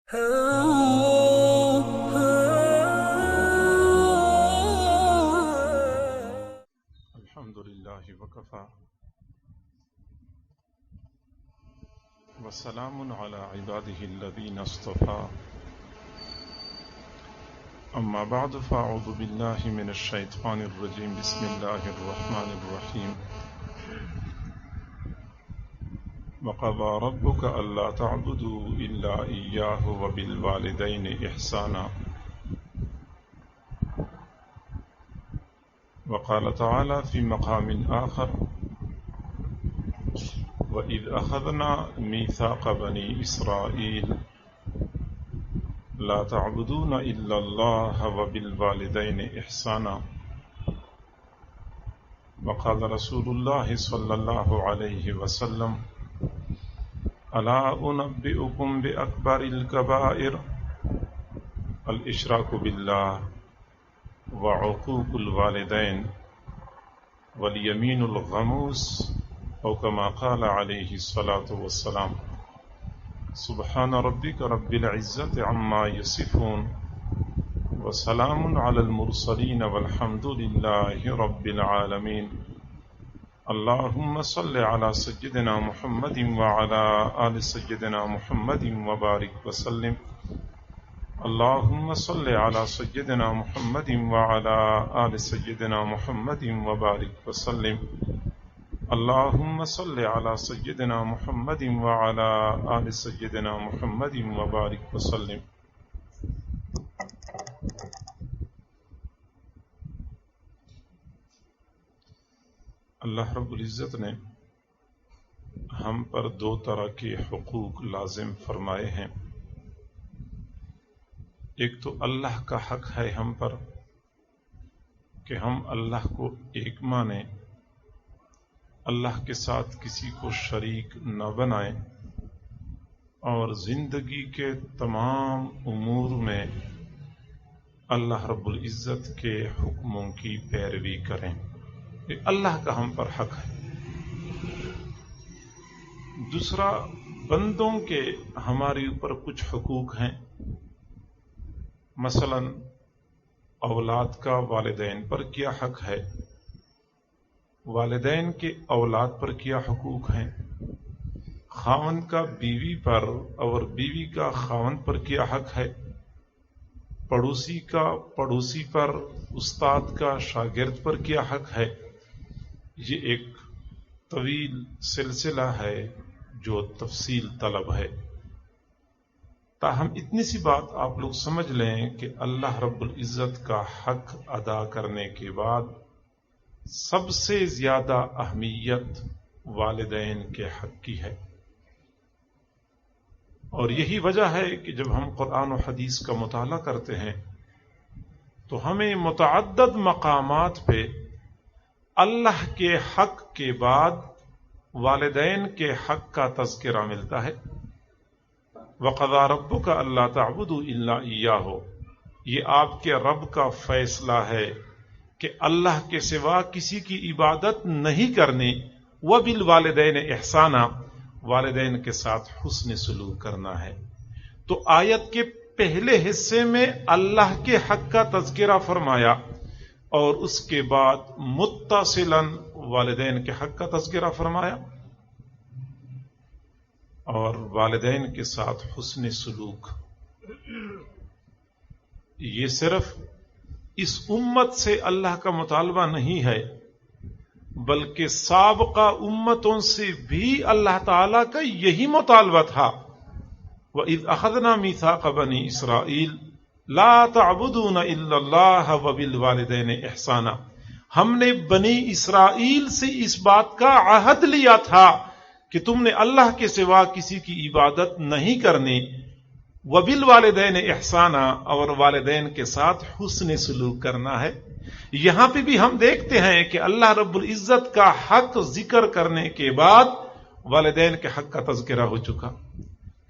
الحمد لله وكفى وسلام على عباده الذين اصطفى أما بعد فأعوذ بالله من الشيطان الرجيم بسم الله الرحمن الرحيم وقضى ربك ألا تعبدوا إلا إياه وبالوالدين إحسانا وقال تعالى في مقام آخر وإذ أخذنا ميثاق بني إسرائيل لا تعبدون إلا الله وبالوالدين إحسانا وقال رسول الله صلى الله عليه وسلم ألا أنبئكم بأكبر الكبائر الإشراك بالله وعقوق الوالدين واليمين الغموس أو كما قال عليه الصلاة والسلام سبحان ربك رب العزة عما يصفون وسلام على المرسلين والحمد لله رب العالمين اللهم صل على سيدنا محمد وعلى آل سيدنا محمد وبارك وسلم اللهم صل على سيدنا محمد وعلى آل سيدنا محمد وبارك وسلم اللهم صل على سيدنا محمد وعلى آل سيدنا محمد وبارك وسلم. اللہ رب العزت نے ہم پر دو طرح کے حقوق لازم فرمائے ہیں. ایک تو اللہ کا حق ہے ہم پر کہ ہم اللہ کو ایک مانیں، اللہ کے ساتھ کسی کو شریک نہ بنائیں اور زندگی کے تمام امور میں اللہ رب العزت کے حکموں کی پیروی کریں. یہ اللہ کا ہم پر حق ہے. دوسرا، بندوں کے ہمارے اوپر کچھ حقوق ہیں. مثلا اولاد کا والدین پر کیا حق ہے، والدین کے اولاد پر کیا حقوق ہیں، خاوند کا بیوی پر اور بیوی کا خاوند پر کیا حق ہے، پڑوسی کا پڑوسی پر، استاد کا شاگرد پر کیا حق ہے. یہ ایک طویل سلسلہ ہے جو تفصیل طلب ہے. تاہم اتنی سی بات آپ لوگ سمجھ لیں کہ اللہ رب العزت کا حق ادا کرنے کے بعد سب سے زیادہ اہمیت والدین کے حق کی ہے. اور یہی وجہ ہے کہ جب ہم قرآن و حدیث کا مطالعہ کرتے ہیں تو ہمیں متعدد مقامات پہ اللہ کے حق کے بعد والدین کے حق کا تذکرہ ملتا ہے. وَقَضَىٰ رَبُّكَ أَلَّا تَعْبُدُوا إِلَّا إِيَّاهُ، یہ آپ کے رب کا فیصلہ ہے کہ اللہ کے سوا کسی کی عبادت نہیں کرنی. وَبِالْوَالِدَيْنِ إِحْسَانًا، والدین کے ساتھ حسن سلوک کرنا ہے. تو آیت کے پہلے حصے میں اللہ کے حق کا تذکرہ فرمایا اور اس کے بعد متصلاً والدین کے حق کا تذکرہ فرمایا اور والدین کے ساتھ حسن سلوک. یہ صرف اس امت سے اللہ کا مطالبہ نہیں ہے بلکہ سابقہ امتوں سے بھی اللہ تعالیٰ کا یہی مطالبہ تھا. وَإِذْ أَخَذْنَا مِيثَاقَ بَنِي إِسْرَائِيلَ لَا تَعْبُدُونَ إِلَّا اللَّهَ وَبِالْوَالِدَيْنِ إِحْسَانًا، ہم نے بنی اسرائیل سے اس بات کا عہد لیا تھا کہ تم نے اللہ کے سوا کسی کی عبادت نہیں کرنی. وَبِالْوَالِدَيْنِ إِحْسَانًا، اور والدین کے ساتھ حسن سلوک کرنا ہے. یہاں پہ بھی ہم دیکھتے ہیں کہ اللہ رب العزت کا حق ذکر کرنے کے بعد والدین کے حق کا تذکرہ ہو چکا.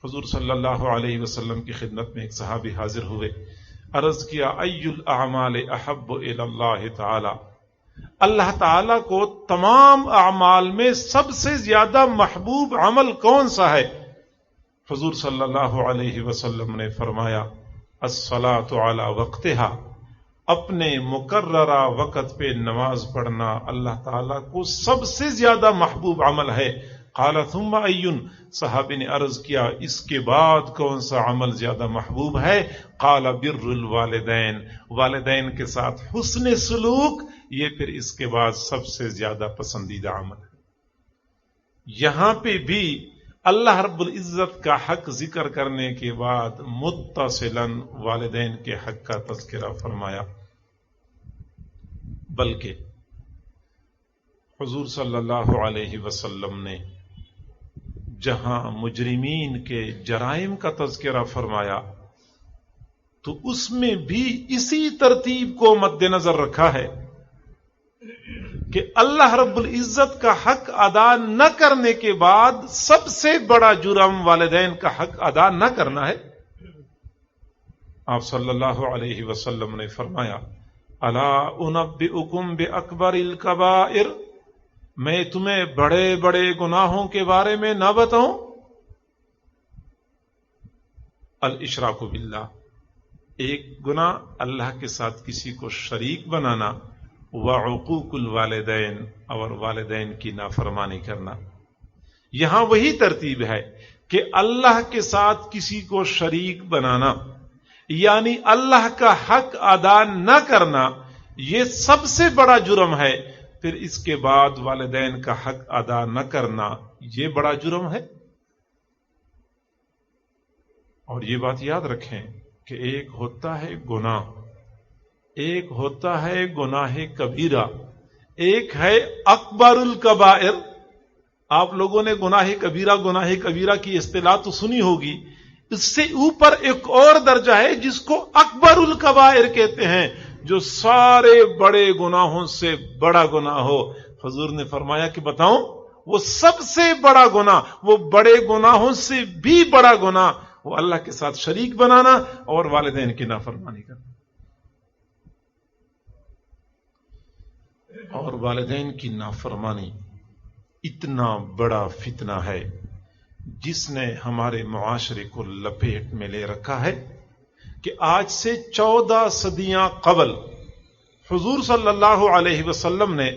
حضور صلی اللہ علیہ وسلم کی خدمت میں ایک صحابی حاضر ہوئے، عرض کیا ای الاعمال احب الی اللہ تعالی، اللہ تعالیٰ کو تمام اعمال میں سب سے زیادہ محبوب عمل کون سا ہے؟ حضور صلی اللہ علیہ وسلم نے فرمایا الصلاۃ علی وقتہا، اپنے مقررہ وقت پہ نماز پڑھنا اللہ تعالیٰ کو سب سے زیادہ محبوب عمل ہے۔ قال ثم ایون، صحابی نے عرض کیا اس کے بعد کون سا عمل زیادہ محبوب ہے؟ قال بر الوالدین، والدین کے ساتھ حسن سلوک، یہ پھر اس کے بعد سب سے زیادہ پسندیدہ عمل ہے۔ یہاں پہ بھی اللہ رب العزت کا حق ذکر کرنے کے بعد متصلاً والدین کے حق کا تذکرہ فرمایا، بلکہ حضور صلی اللہ علیہ وسلم نے جہاں مجرمین کے جرائم کا تذکرہ فرمایا تو اس میں بھی اسی ترتیب کو مد نظر رکھا ہے کہ اللہ رب العزت کا حق ادا نہ کرنے کے بعد سب سے بڑا جرم والدین کا حق ادا نہ کرنا ہے۔ آپ صلی اللہ علیہ وسلم نے فرمایا الا انبئکم باکبر الکبائر، میں تمہیں بڑے بڑے گناہوں کے بارے میں نہ بتاؤں؟ الاشراک باللہ، ایک گناہ اللہ کے ساتھ کسی کو شریک بنانا، وعقوق الوالدین، اور والدین کی نافرمانی کرنا۔ یہاں وہی ترتیب ہے کہ اللہ کے ساتھ کسی کو شریک بنانا یعنی اللہ کا حق ادا نہ کرنا، یہ سب سے بڑا جرم ہے۔ پھر اس کے بعد والدین کا حق ادا نہ کرنا، یہ بڑا جرم ہے۔ اور یہ بات یاد رکھیں کہ ایک ہوتا ہے گناہ، ایک ہوتا ہے گناہ کبیرہ، ایک ہے اکبر الکبائر۔ آپ لوگوں نے گناہ کبیرہ کی اصطلاح تو سنی ہوگی، اس سے اوپر ایک اور درجہ ہے جس کو اکبر الکبائر کہتے ہیں، جو سارے بڑے گناہوں سے بڑا گناہ ہو۔ حضور نے فرمایا کہ بتاؤں، وہ سب سے بڑا گناہ، وہ بڑے گناہوں سے بھی بڑا گناہ، وہ اللہ کے ساتھ شریک بنانا اور والدین کی نافرمانی کرنا۔ اور والدین کی نافرمانی اتنا بڑا فتنہ ہے جس نے ہمارے معاشرے کو لپیٹ میں لے رکھا ہے کہ آج سے 14 صدیاں قبل حضور صلی اللہ علیہ وسلم نے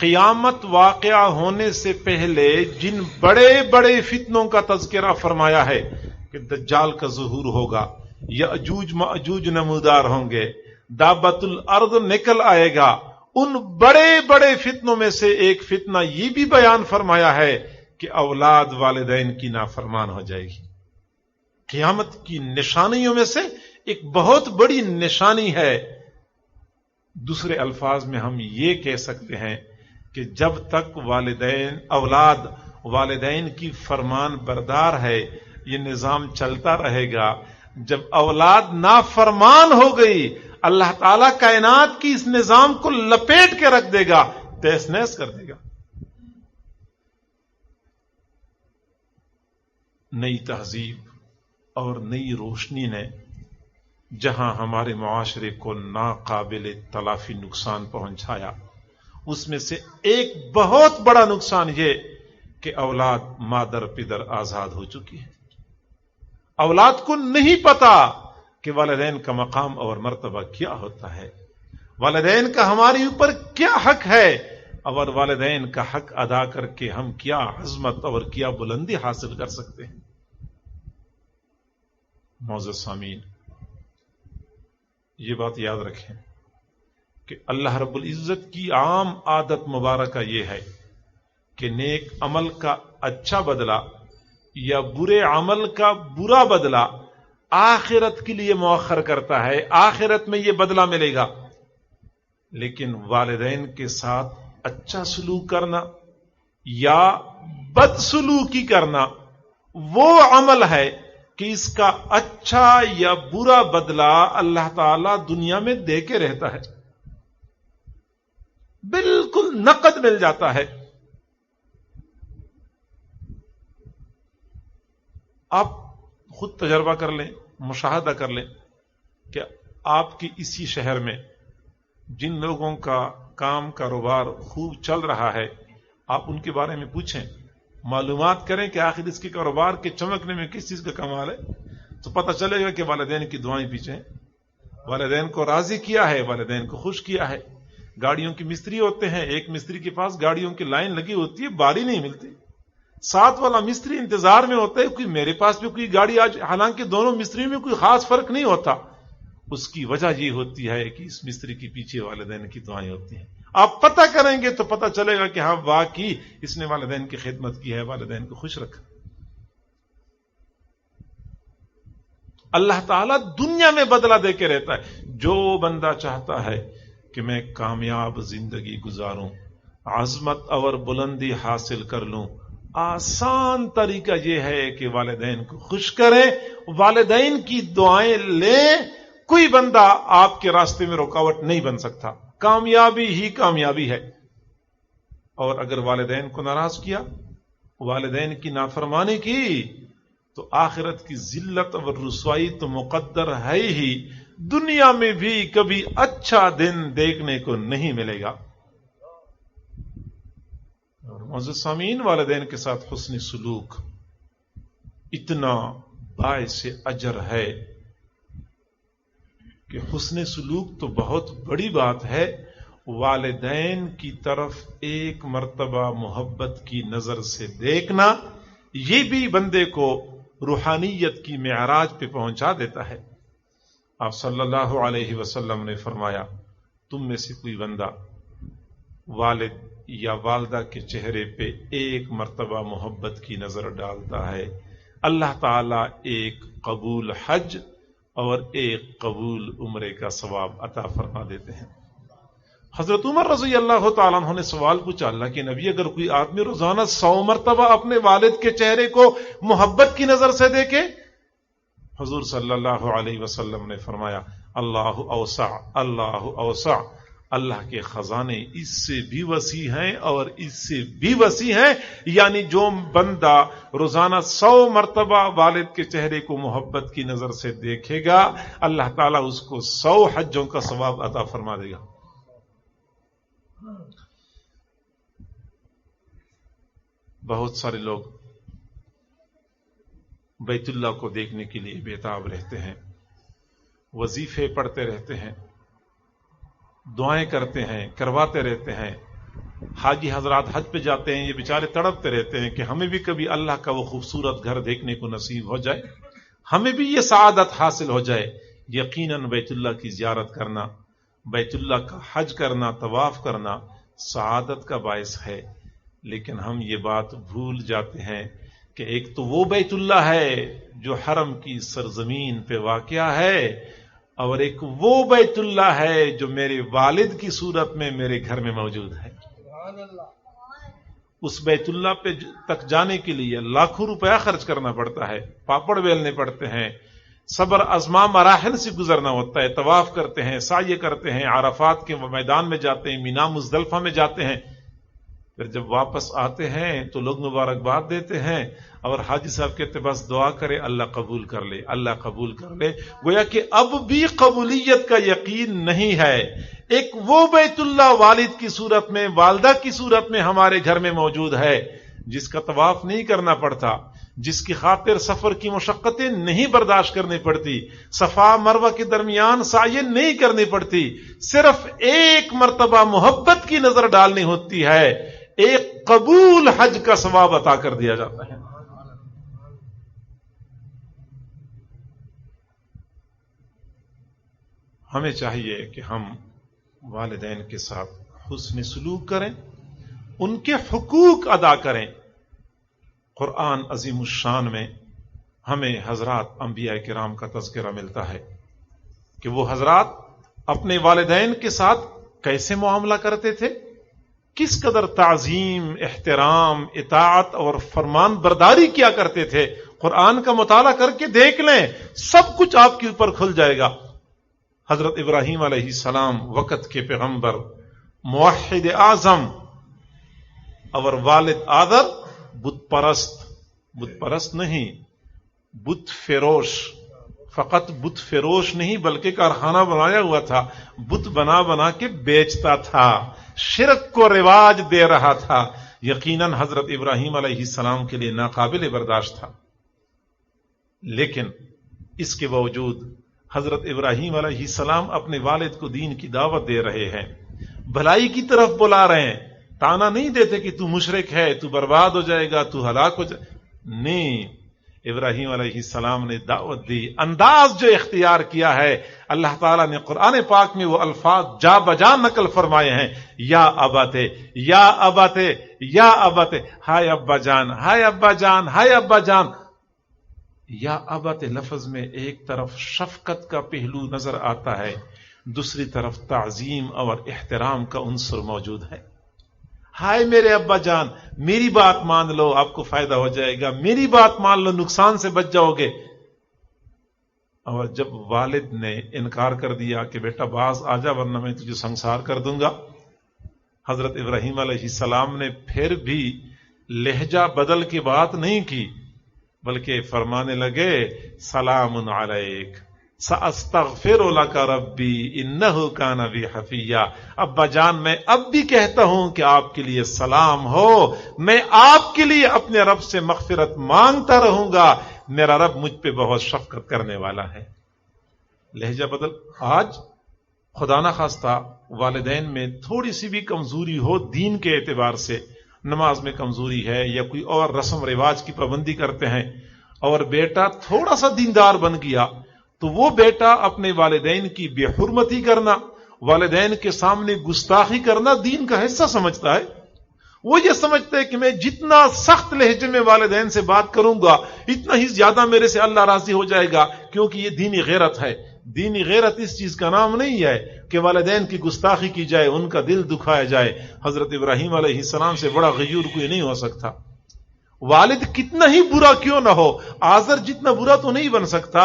قیامت واقعہ ہونے سے پہلے جن بڑے بڑے فتنوں کا تذکرہ فرمایا ہے کہ دجال کا ظہور ہوگا، یأجوج مأجوج نمودار ہوں گے، دابۃ الارض نکل آئے گا، ان بڑے بڑے فتنوں میں سے ایک فتنہ یہ بھی بیان فرمایا ہے کہ اولاد والدین کی نافرمان ہو جائے گی۔ قیامت کی نشانیوں میں سے ایک بہت بڑی نشانی ہے۔ دوسرے الفاظ میں ہم یہ کہہ سکتے ہیں کہ جب تک اولاد والدین کی فرمان بردار ہے، یہ نظام چلتا رہے گا۔ جب اولاد نافرمان ہو گئی، اللہ تعالیٰ کائنات کی اس نظام کو لپیٹ کے رکھ دے گا، تہس نہس کر دے گا۔ نئی تہذیب اور نئی روشنی نے جہاں ہمارے معاشرے کو ناقابل تلافی نقصان پہنچایا، اس میں سے ایک بہت بڑا نقصان یہ کہ اولاد مادر پدر آزاد ہو چکی ہے۔ اولاد کو نہیں پتا کہ والدین کا مقام اور مرتبہ کیا ہوتا ہے، والدین کا ہمارے اوپر کیا حق ہے، اور والدین کا حق ادا کر کے ہم کیا عظمت اور کیا بلندی حاصل کر سکتے ہیں۔ معزز سامعین، یہ بات یاد رکھیں کہ اللہ رب العزت کی عام عادت مبارکہ یہ ہے کہ نیک عمل کا اچھا بدلہ یا برے عمل کا برا بدلہ آخرت کے لیے مؤخر کرتا ہے، آخرت میں یہ بدلہ ملے گا۔ لیکن والدین کے ساتھ اچھا سلوک کرنا یا بد سلوکی کرنا وہ عمل ہے کہ اس کا اچھا یا برا بدلہ اللہ تعالی دنیا میں دے کے رہتا ہے، بالکل نقد مل جاتا ہے۔ آپ خود تجربہ کر لیں، مشاہدہ کر لیں کہ آپ کی اسی شہر میں جن لوگوں کا کام کاروبار خوب چل رہا ہے، آپ ان کے بارے میں پوچھیں معلومات کریں کہ آخر اس کے کاروبار کے چمکنے میں کس چیز کا کمال ہے، تو پتہ چلے گا کہ والدین کی دعائیں پیچھے ہیں، والدین کو راضی کیا ہے، والدین کو خوش کیا ہے۔ گاڑیوں کے مستری ہوتے ہیں، ایک مستری کے پاس گاڑیوں کی لائن لگی ہوتی ہے، باری نہیں ملتی، ساتھ والا مستری انتظار میں ہوتا ہے کہ میرے پاس بھی کوئی گاڑی آج، حالانکہ دونوں مستریوں میں کوئی خاص فرق نہیں ہوتا۔ اس کی وجہ یہ ہوتی ہے کہ اس مستری کے پیچھے والدین کی دعائیں ہوتی ہیں۔ آپ پتہ کریں گے تو پتہ چلے گا کہ ہاں واقعی اس نے والدین کی خدمت کی ہے، والدین کو خوش رکھا۔ اللہ تعالیٰ دنیا میں بدلہ دے کے رہتا ہے۔ جو بندہ چاہتا ہے کہ میں کامیاب زندگی گزاروں، عظمت اور بلندی حاصل کر لوں، آسان طریقہ یہ ہے کہ والدین کو خوش کریں، والدین کی دعائیں لیں۔ کوئی بندہ آپ کے راستے میں رکاوٹ نہیں بن سکتا، کامیابی ہی کامیابی ہے۔ اور اگر والدین کو ناراض کیا، والدین کی نافرمانی کی، تو آخرت کی ذلت اور رسوائی تو مقدر ہے ہی، دنیا میں بھی کبھی اچھا دن دیکھنے کو نہیں ملے گا۔ اور معزز سامعین، والدین کے ساتھ حسن سلوک اتنا باعث اجر ہے کہ حسن سلوک تو بہت بڑی بات ہے، والدین کی طرف ایک مرتبہ محبت کی نظر سے دیکھنا، یہ بھی بندے کو روحانیت کی معراج پہ پہنچا دیتا ہے۔ آپ صلی اللہ علیہ وسلم نے فرمایا، تم میں سے کوئی بندہ والد یا والدہ کے چہرے پہ ایک مرتبہ محبت کی نظر ڈالتا ہے، اللہ تعالیٰ ایک قبول حج اور ایک قبول عمرے کا ثواب عطا فرما دیتے ہیں۔ حضرت عمر رضی اللہ تعالیٰ عنہ نے سوال پوچھا، اللہ کے نبی، اگر کوئی آدمی روزانہ 100 مرتبہ اپنے والد کے چہرے کو محبت کی نظر سے دیکھے؟ حضور صلی اللہ علیہ وسلم نے فرمایا، اللہ اوسع، اللہ اوسع، اللہ کے خزانے اس سے بھی وسیع ہیں اور اس سے بھی وسیع ہیں، یعنی جو بندہ روزانہ 100 مرتبہ والد کے چہرے کو محبت کی نظر سے دیکھے گا، اللہ تعالیٰ اس کو 100 حجوں کا ثواب عطا فرما دے گا۔ بہت سارے لوگ بیت اللہ کو دیکھنے کے لیے بےتاب رہتے ہیں، وظیفے پڑھتے رہتے ہیں، دعائیں کرتے ہیں، کرواتے رہتے ہیں۔ حاجی حضرات حج پہ جاتے ہیں، یہ بیچارے تڑپتے رہتے ہیں کہ ہمیں بھی کبھی اللہ کا وہ خوبصورت گھر دیکھنے کو نصیب ہو جائے، ہمیں بھی یہ سعادت حاصل ہو جائے۔ یقیناً بیت اللہ کی زیارت کرنا، بیت اللہ کا حج کرنا، طواف کرنا سعادت کا باعث ہے، لیکن ہم یہ بات بھول جاتے ہیں کہ ایک تو وہ بیت اللہ ہے جو حرم کی سرزمین پہ واقع ہے، اور ایک وہ بیت اللہ ہے جو میرے والد کی صورت میں میرے گھر میں موجود ہے۔ اس بیت اللہ پہ تک جانے کے لیے لاکھوں روپیہ خرچ کرنا پڑتا ہے، پاپڑ بیلنے پڑتے ہیں، صبر ازما مراحل سے گزرنا ہوتا ہے، طواف کرتے ہیں، سعی کرتے ہیں، عرفات کے میدان میں جاتے ہیں، مینا مزدلفہ میں جاتے ہیں، پھر جب واپس آتے ہیں تو لوگ مبارکباد دیتے ہیں اور حاجی صاحب کہتے بس دعا کرے اللہ قبول کر لے، اللہ قبول کر لے۔ گویا کہ اب بھی قبولیت کا یقین نہیں ہے۔ ایک وہ بیت اللہ والد کی صورت میں، والدہ کی صورت میں ہمارے گھر میں موجود ہے، جس کا طواف نہیں کرنا پڑتا، جس کی خاطر سفر کی مشقتیں نہیں برداشت کرنی پڑتی، صفا مروہ کے درمیان سعی نہیں کرنی پڑتی، صرف ایک مرتبہ محبت کی نظر ڈالنی ہوتی ہے، ایک قبول حج کا ثواب عطا کر دیا جاتا ہے۔ ہمیں چاہیے کہ ہم والدین کے ساتھ حسن سلوک کریں، ان کے حقوق ادا کریں۔ قرآن عظیم الشان میں ہمیں حضرات انبیاء کرام کا تذکرہ ملتا ہے کہ وہ حضرات اپنے والدین کے ساتھ کیسے معاملہ کرتے تھے، کس قدر تعظیم، احترام، اطاعت اور فرمان برداری کیا کرتے تھے۔ قرآن کا مطالعہ کر کے دیکھ لیں، سب کچھ آپ کے اوپر کھل جائے گا۔ حضرت ابراہیم علیہ السلام وقت کے پیغمبر، موحد اعظم، اور والد آدر بت پرست نہیں، بت فروش، فقط بت فروش نہیں بلکہ کارخانہ بنایا ہوا تھا، بت بنا بنا کے بیچتا تھا، شرک کو رواج دے رہا تھا، یقیناً حضرت ابراہیم علیہ السلام کے لیے ناقابل برداشت تھا، لیکن اس کے باوجود حضرت ابراہیم علیہ السلام اپنے والد کو دین کی دعوت دے رہے ہیں، بھلائی کی طرف بلا رہے ہیں، تانا نہیں دیتے کہ تو مشرک ہے، تو برباد ہو جائے گا، تو ہلاک ہو جائے، نہیں، ابراہیم علیہ السلام نے دعوت دی۔ انداز جو اختیار کیا ہے، اللہ تعالیٰ نے قرآن پاک میں وہ الفاظ جا بجا نقل فرمائے ہیں، یا اباتے، یا اباتے، یا اباتے، ہائے ابا جان، ہائے ابا جان، ہائے ابا جان۔ یا اباتے لفظ میں ایک طرف شفقت کا پہلو نظر آتا ہے، دوسری طرف تعظیم اور احترام کا عنصر موجود ہے۔ ہائے میرے ابا جان، میری بات مان لو، آپ کو فائدہ ہو جائے گا، میری بات مان لو، نقصان سے بچ جاؤ گے۔ اور جب والد نے انکار کر دیا کہ بیٹا باز آ جا ورنہ میں تجھے سنسار کر دوں گا، حضرت ابراہیم علیہ السلام نے پھر بھی لہجہ بدل کے بات نہیں کی، بلکہ فرمانے لگے سلام علیک سأستغفر لک ربی انہ کان بی حفیہ۔ ابا جان میں اب بھی کہتا ہوں کہ آپ کے لیے سلام ہو، میں آپ کے لیے اپنے رب سے مغفرت مانگتا رہوں گا، میرا رب مجھ پہ بہت شفقت کرنے والا ہے۔ لہجہ بدل۔ آج خدا نخواستہ والدین میں تھوڑی سی بھی کمزوری ہو دین کے اعتبار سے، نماز میں کمزوری ہے یا کوئی اور رسم رواج کی پابندی کرتے ہیں، اور بیٹا تھوڑا سا دیندار بن گیا، تو وہ بیٹا اپنے والدین کی بے حرمتی کرنا، والدین کے سامنے گستاخی کرنا دین کا حصہ سمجھتا ہے۔ وہ یہ سمجھتا ہے کہ میں جتنا سخت لہجے میں والدین سے بات کروں گا اتنا ہی زیادہ میرے سے اللہ راضی ہو جائے گا، کیونکہ یہ دینی غیرت ہے۔ دینی غیرت اس چیز کا نام نہیں ہے کہ والدین کی گستاخی کی جائے، ان کا دل دکھایا جائے۔ حضرت ابراہیم علیہ السلام سے بڑا غیور کوئی نہیں ہو سکتا، والد کتنا ہی برا کیوں نہ ہو، آزر جتنا برا تو نہیں بن سکتا،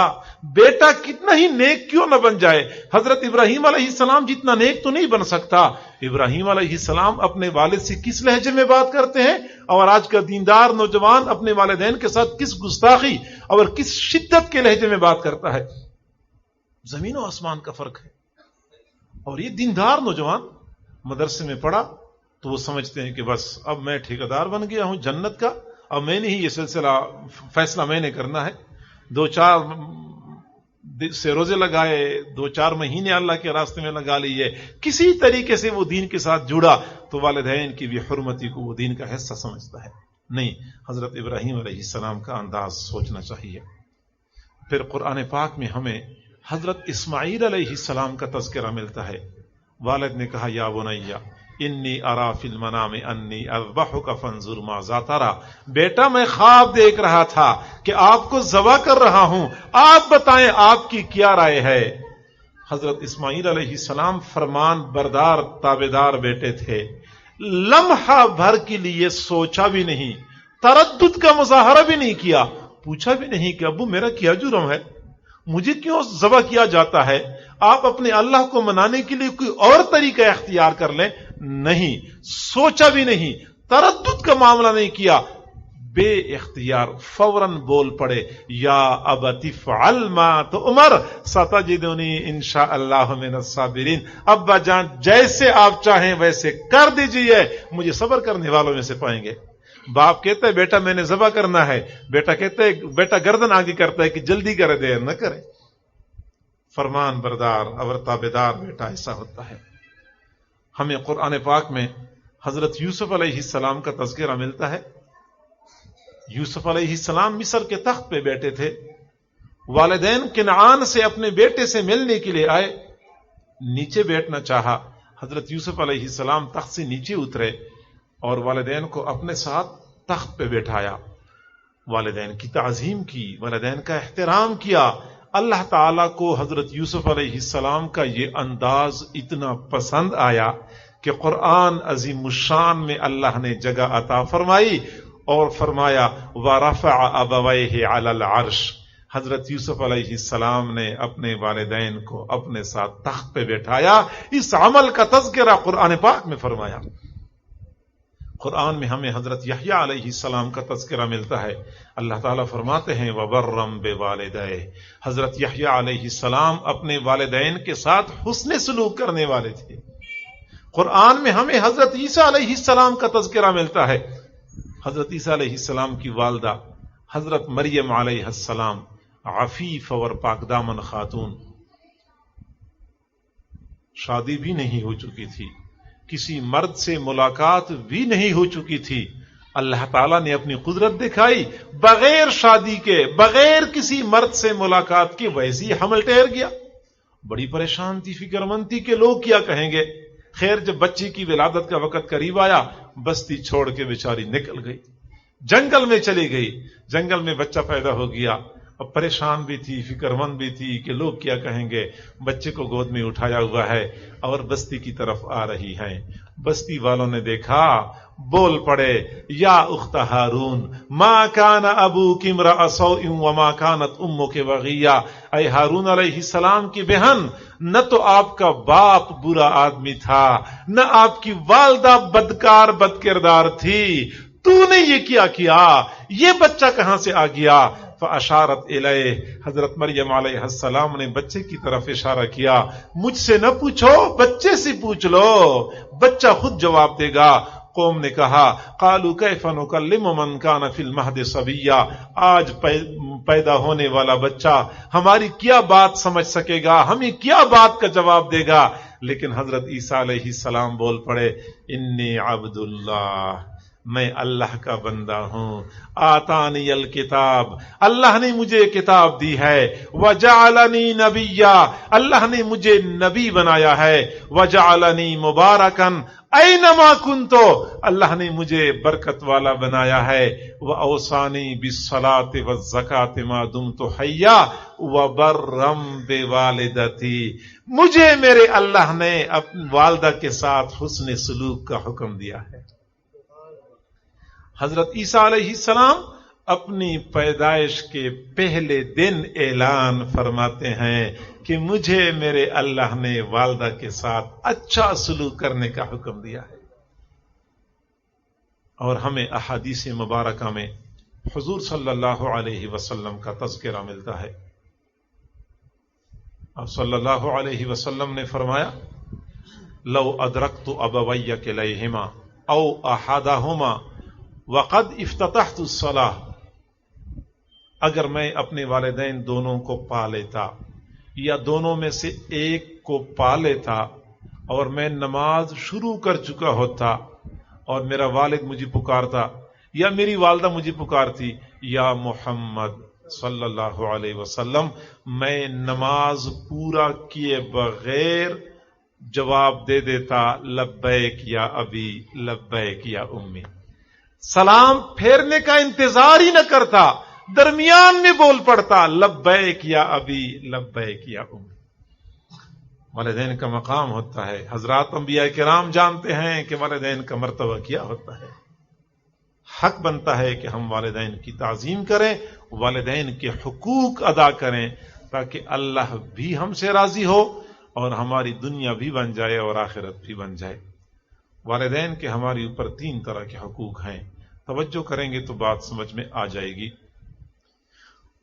بیٹا کتنا ہی نیک کیوں نہ بن جائے، حضرت ابراہیم علیہ السلام جتنا نیک تو نہیں بن سکتا۔ ابراہیم علیہ السلام اپنے والد سے کس لہجے میں بات کرتے ہیں، اور آج کا دیندار نوجوان اپنے والدین کے ساتھ کس گستاخی اور کس شدت کے لہجے میں بات کرتا ہے، زمین و آسمان کا فرق ہے۔ اور یہ دیندار نوجوان مدرسے میں پڑھا تو وہ سمجھتے ہیں کہ بس اب میں ٹھیکیدار بن گیا ہوں جنت کا، اب میں نے ہی یہ سلسلہ فیصلہ میں نے کرنا ہے۔ 2-4 سے روزے لگائے، 2-4 مہینے اللہ کے راستے میں لگا لیے، کسی طریقے سے وہ دین کے ساتھ جڑا تو والدین کی بھی حرمتی کو وہ دین کا حصہ سمجھتا ہے۔ نہیں، حضرت ابراہیم علیہ السلام کا انداز سوچنا چاہیے۔ پھر قرآن پاک میں ہمیں حضرت اسماعیل علیہ السلام کا تذکرہ ملتا ہے۔ والد نے کہا یا بنیا انی ارا فی المنام انی اذبحک فانظر ماذا تری، بیٹا میں خواب دیکھ رہا تھا کہ آپ کو ذبح کر رہا ہوں، آپ بتائیں آپ کی کیا رائے ہے۔ حضرت اسماعیل علیہ السلام فرمان بردار تابعدار بیٹے تھے، لمحہ بھر کے لیے سوچا بھی نہیں، تردد کا مظاہرہ بھی نہیں کیا، پوچھا بھی نہیں کہ ابو میرا کیا جرم ہے، مجھے کیوں ذبح کیا جاتا ہے، آپ اپنے اللہ کو منانے کے لیے کوئی اور طریقہ اختیار کر لیں۔ نہیں، سوچا بھی نہیں، تردد کا معاملہ نہیں کیا، بے اختیار فوراً بول پڑے یا ابت افعل ما تؤمر ستجدنی انشاء اللہ من الصابرین۔ ابا جان جیسے آپ چاہیں ویسے کر دیجئے، مجھے صبر کرنے والوں میں سے پائیں گے۔ باپ کہتا ہے بیٹا میں نے ذبح کرنا ہے، بیٹا کہتا ہے بیٹا گردن آگے کرتا ہے کہ جلدی کرے دیر نہ کرے۔ فرمان بردار اور تابعدار بیٹا ایسا ہوتا ہے۔ ہمیں قرآن پاک میں حضرت یوسف علیہ السلام کا تذکرہ ملتا ہے۔ یوسف علیہ السلام مصر کے تخت پہ بیٹھے تھے، والدین کنعان سے اپنے بیٹے سے ملنے کے لیے آئے، نیچے بیٹھنا چاہا، حضرت یوسف علیہ السلام تخت سے نیچے اترے اور والدین کو اپنے ساتھ تخت پہ بیٹھایا، والدین کی تعظیم کی، والدین کا احترام کیا۔ اللہ تعالیٰ کو حضرت یوسف علیہ السلام کا یہ انداز اتنا پسند آیا کہ قرآن عظیم الشان میں اللہ نے جگہ عطا فرمائی اور فرمایا وَرَفَعَ أَبَوَيْهِ عَلَى الْعَرْشِ، حضرت یوسف علیہ السلام نے اپنے والدین کو اپنے ساتھ تخت پہ بیٹھایا۔ اس عمل کا تذکرہ قرآن پاک میں فرمایا۔ قرآن میں ہمیں حضرت یحییٰ علیہ السلام کا تذکرہ ملتا ہے۔ اللہ تعالیٰ فرماتے ہیں وَبَرًّا بِوَالِدَيْهِ، حضرت یحییٰ علیہ السلام اپنے والدین کے ساتھ حسن سلوک کرنے والے تھے۔ قرآن میں ہمیں حضرت عیسیٰ علیہ السلام کا تذکرہ ملتا ہے. حضرت عیسیٰ علیہ السلام کی والدہ حضرت مریم علیہ السلام عفیف اور پاک دامن خاتون، شادی بھی نہیں ہو چکی تھی، کسی مرد سے ملاقات بھی نہیں ہو چکی تھی. اللہ تعالیٰ نے اپنی قدرت دکھائی، بغیر شادی کے، بغیر کسی مرد سے ملاقات کے ویسے ہی حمل ٹھہر گیا. بڑی پریشان تھی، فکر مند تھی کہ لوگ کیا کہیں گے. خیر جب بچی کی ولادت کا وقت قریب آیا، بستی چھوڑ کے بیچاری نکل گئی، جنگل میں چلی گئی. جنگل میں بچہ پیدا ہو گیا. اب پریشان بھی تھی، فکر مند بھی تھی کہ لوگ کیا کہیں گے. بچے کو گود میں اٹھایا ہوا ہے اور بستی کی طرف آ رہی ہیں. بستی والوں نے دیکھا، بول پڑے، یا اخت ہارون ما کان ابوک امرأ سوء وما کانت امک بغیہ. اے ہارون علیہ السلام کی بہن، نہ تو آپ کا باپ برا آدمی تھا، نہ آپ کی والدہ بدکار بد کردار تھی. تو نے یہ کیا؟ یہ بچہ کہاں سے آ گیا؟ فاشارت الیہ، حضرت مریم علیہ السلام نے بچے کی طرف اشارہ کیا. مجھ سے نہ پوچھو، بچے سے پوچھ لو، بچہ خود جواب دے گا. قوم نے کہا، قالوا کیف نکلم من کان فی المہد صبیا، آج پیدا ہونے والا بچہ ہماری کیا بات سمجھ سکے گا، ہمیں کیا بات کا جواب دے گا. لیکن حضرت عیسیٰ علیہ السلام بول پڑے، انی عبد اللہ، میں اللہ کا بندہ ہوں. آتانی الکتاب، اللہ نے مجھے کتاب دی ہے. وجعلنی نبیا، اللہ نے مجھے نبی بنایا ہے. وجعلنی مبارکن اینما کنتو، اللہ نے مجھے برکت والا بنایا ہے. واوصانی بالصلاۃ والزکاۃ ما دمت حیا وبرا بوالدتی، مجھے میرے اللہ نے اپنی والدہ کے ساتھ حسن سلوک کا حکم دیا ہے. حضرت عیسیٰ علیہ السلام اپنی پیدائش کے پہلے دن اعلان فرماتے ہیں کہ مجھے میرے اللہ نے والدہ کے ساتھ اچھا سلوک کرنے کا حکم دیا ہے. اور ہمیں احادیث مبارکہ میں حضور صلی اللہ علیہ وسلم کا تذکرہ ملتا ہے. اب صلی اللہ علیہ وسلم نے فرمایا، لو ادرکت ابوی کلیہما او احدہما وقد افتتحت الصلاۃ، اگر میں اپنے والدین دونوں کو پا لیتا یا دونوں میں سے ایک کو پا لیتا اور میں نماز شروع کر چکا ہوتا اور میرا والد مجھے پکارتا یا میری والدہ مجھے پکارتی، یا محمد صلی اللہ علیہ وسلم، میں نماز پورا کیے بغیر جواب دے دیتا، لبیک یا ابی، لبیک یا امی. سلام پھیرنے کا انتظار ہی نہ کرتا، درمیان میں بول پڑتا، لبیک یا ابی، لبیک یا امی. والدین کا مقام ہوتا ہے. حضرات انبیاء کرام جانتے ہیں کہ والدین کا مرتبہ کیا ہوتا ہے. حق بنتا ہے کہ ہم والدین کی تعظیم کریں، والدین کے حقوق ادا کریں، تاکہ اللہ بھی ہم سے راضی ہو اور ہماری دنیا بھی بن جائے اور آخرت بھی بن جائے. والدین کے ہمارے اوپر 3 طرح کے حقوق ہیں. توجہ کریں گے تو بات سمجھ میں آ جائے گی.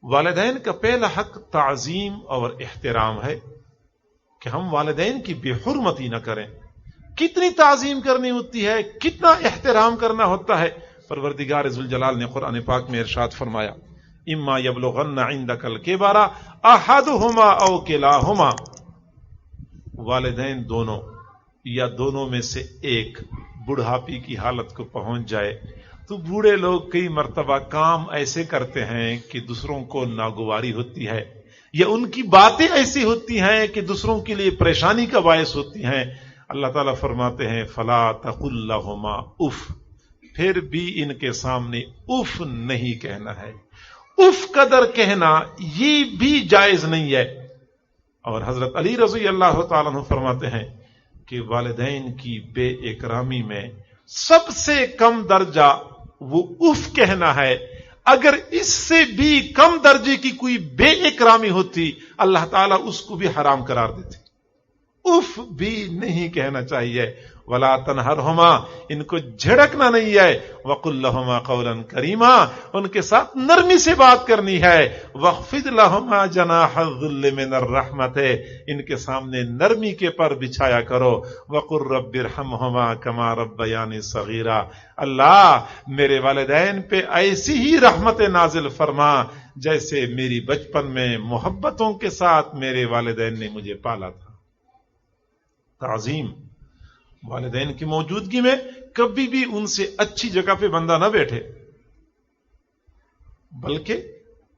والدین کا پہلا حق تعظیم اور احترام ہے کہ ہم والدین کی بے حرمتی نہ کریں. کتنی تعظیم کرنی ہوتی ہے، کتنا احترام کرنا ہوتا ہے. پروردگار ذوالجلال نے قرآن پاک میں ارشاد فرمایا، اما یبلغن عندک الکبر احدہما او کلاہما، والدین دونوں یا دونوں میں سے ایک بڑھاپی کی حالت کو پہنچ جائے تو بوڑھے لوگ کئی مرتبہ کام ایسے کرتے ہیں کہ دوسروں کو ناگواری ہوتی ہے، یا ان کی باتیں ایسی ہوتی ہیں کہ دوسروں کے لیے پریشانی کا باعث ہوتی ہیں. اللہ تعالیٰ فرماتے ہیں، فلا تقل لہما اف، پھر بھی ان کے سامنے اف نہیں کہنا ہے. اف قدر کہنا یہ بھی جائز نہیں ہے. اور حضرت علی رضی اللہ تعالیٰ عنہ فرماتے ہیں کہ والدین کی بے اکرامی میں سب سے کم درجہ وہ اف کہنا ہے. اگر اس سے بھی کم درجے کی کوئی بے اکرامی ہوتی، اللہ تعالیٰ اس کو بھی حرام قرار دیتے. اف بھی نہیں کہنا چاہیے. ولا تنہرہما، ان کو جھڑکنا نہیں ہے. وقل لہما قولا کریما، ان کے ساتھ نرمی سے بات کرنی ہے. واخفض لہما جناح الذل من الرحمت، ان کے سامنے نرمی کے پر بچھایا کرو. وقل رب ارحمہما کما ربیانی صغیرا، اللہ میرے والدین پہ ایسی ہی رحمت نازل فرما جیسے میری بچپن میں محبتوں کے ساتھ میرے والدین نے مجھے پالا تھا. تعظیم، والدین کی موجودگی میں کبھی بھی ان سے اچھی جگہ پہ بندہ نہ بیٹھے، بلکہ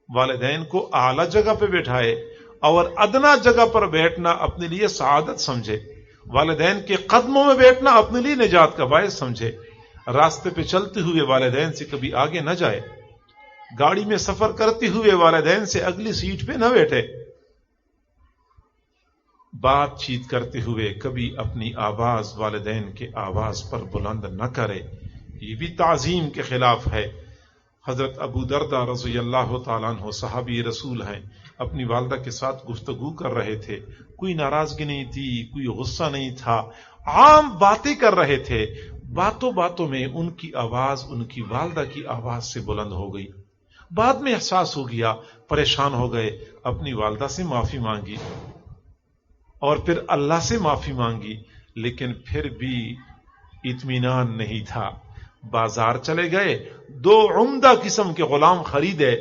والدین کو اعلی جگہ پہ بیٹھائے اور ادنا جگہ پر بیٹھنا اپنے لیے سعادت سمجھے. والدین کے قدموں میں بیٹھنا اپنے لیے نجات کا باعث سمجھے. راستے پہ چلتے ہوئے والدین سے کبھی آگے نہ جائے. گاڑی میں سفر کرتے ہوئے والدین سے اگلی سیٹ پہ نہ بیٹھے. بات چیت کرتے ہوئے کبھی اپنی آواز والدین کے آواز پر بلند نہ کرے، یہ بھی تعظیم کے خلاف ہے. حضرت ابو دردہ رضی اللہ تعالیٰ عنہ صحابی رسول ہیں، اپنی والدہ کے ساتھ گفتگو کر رہے تھے. کوئی ناراضگی نہیں تھی، کوئی غصہ نہیں تھا، عام باتیں کر رہے تھے. باتوں باتوں میں ان کی آواز ان کی والدہ کی آواز سے بلند ہو گئی. بعد میں احساس ہو گیا، پریشان ہو گئے، اپنی والدہ سے معافی مانگی اور پھر اللہ سے معافی مانگی، لیکن پھر بھی اطمینان نہیں تھا. بازار چلے گئے، 2 عمدہ قسم کے غلام خریدے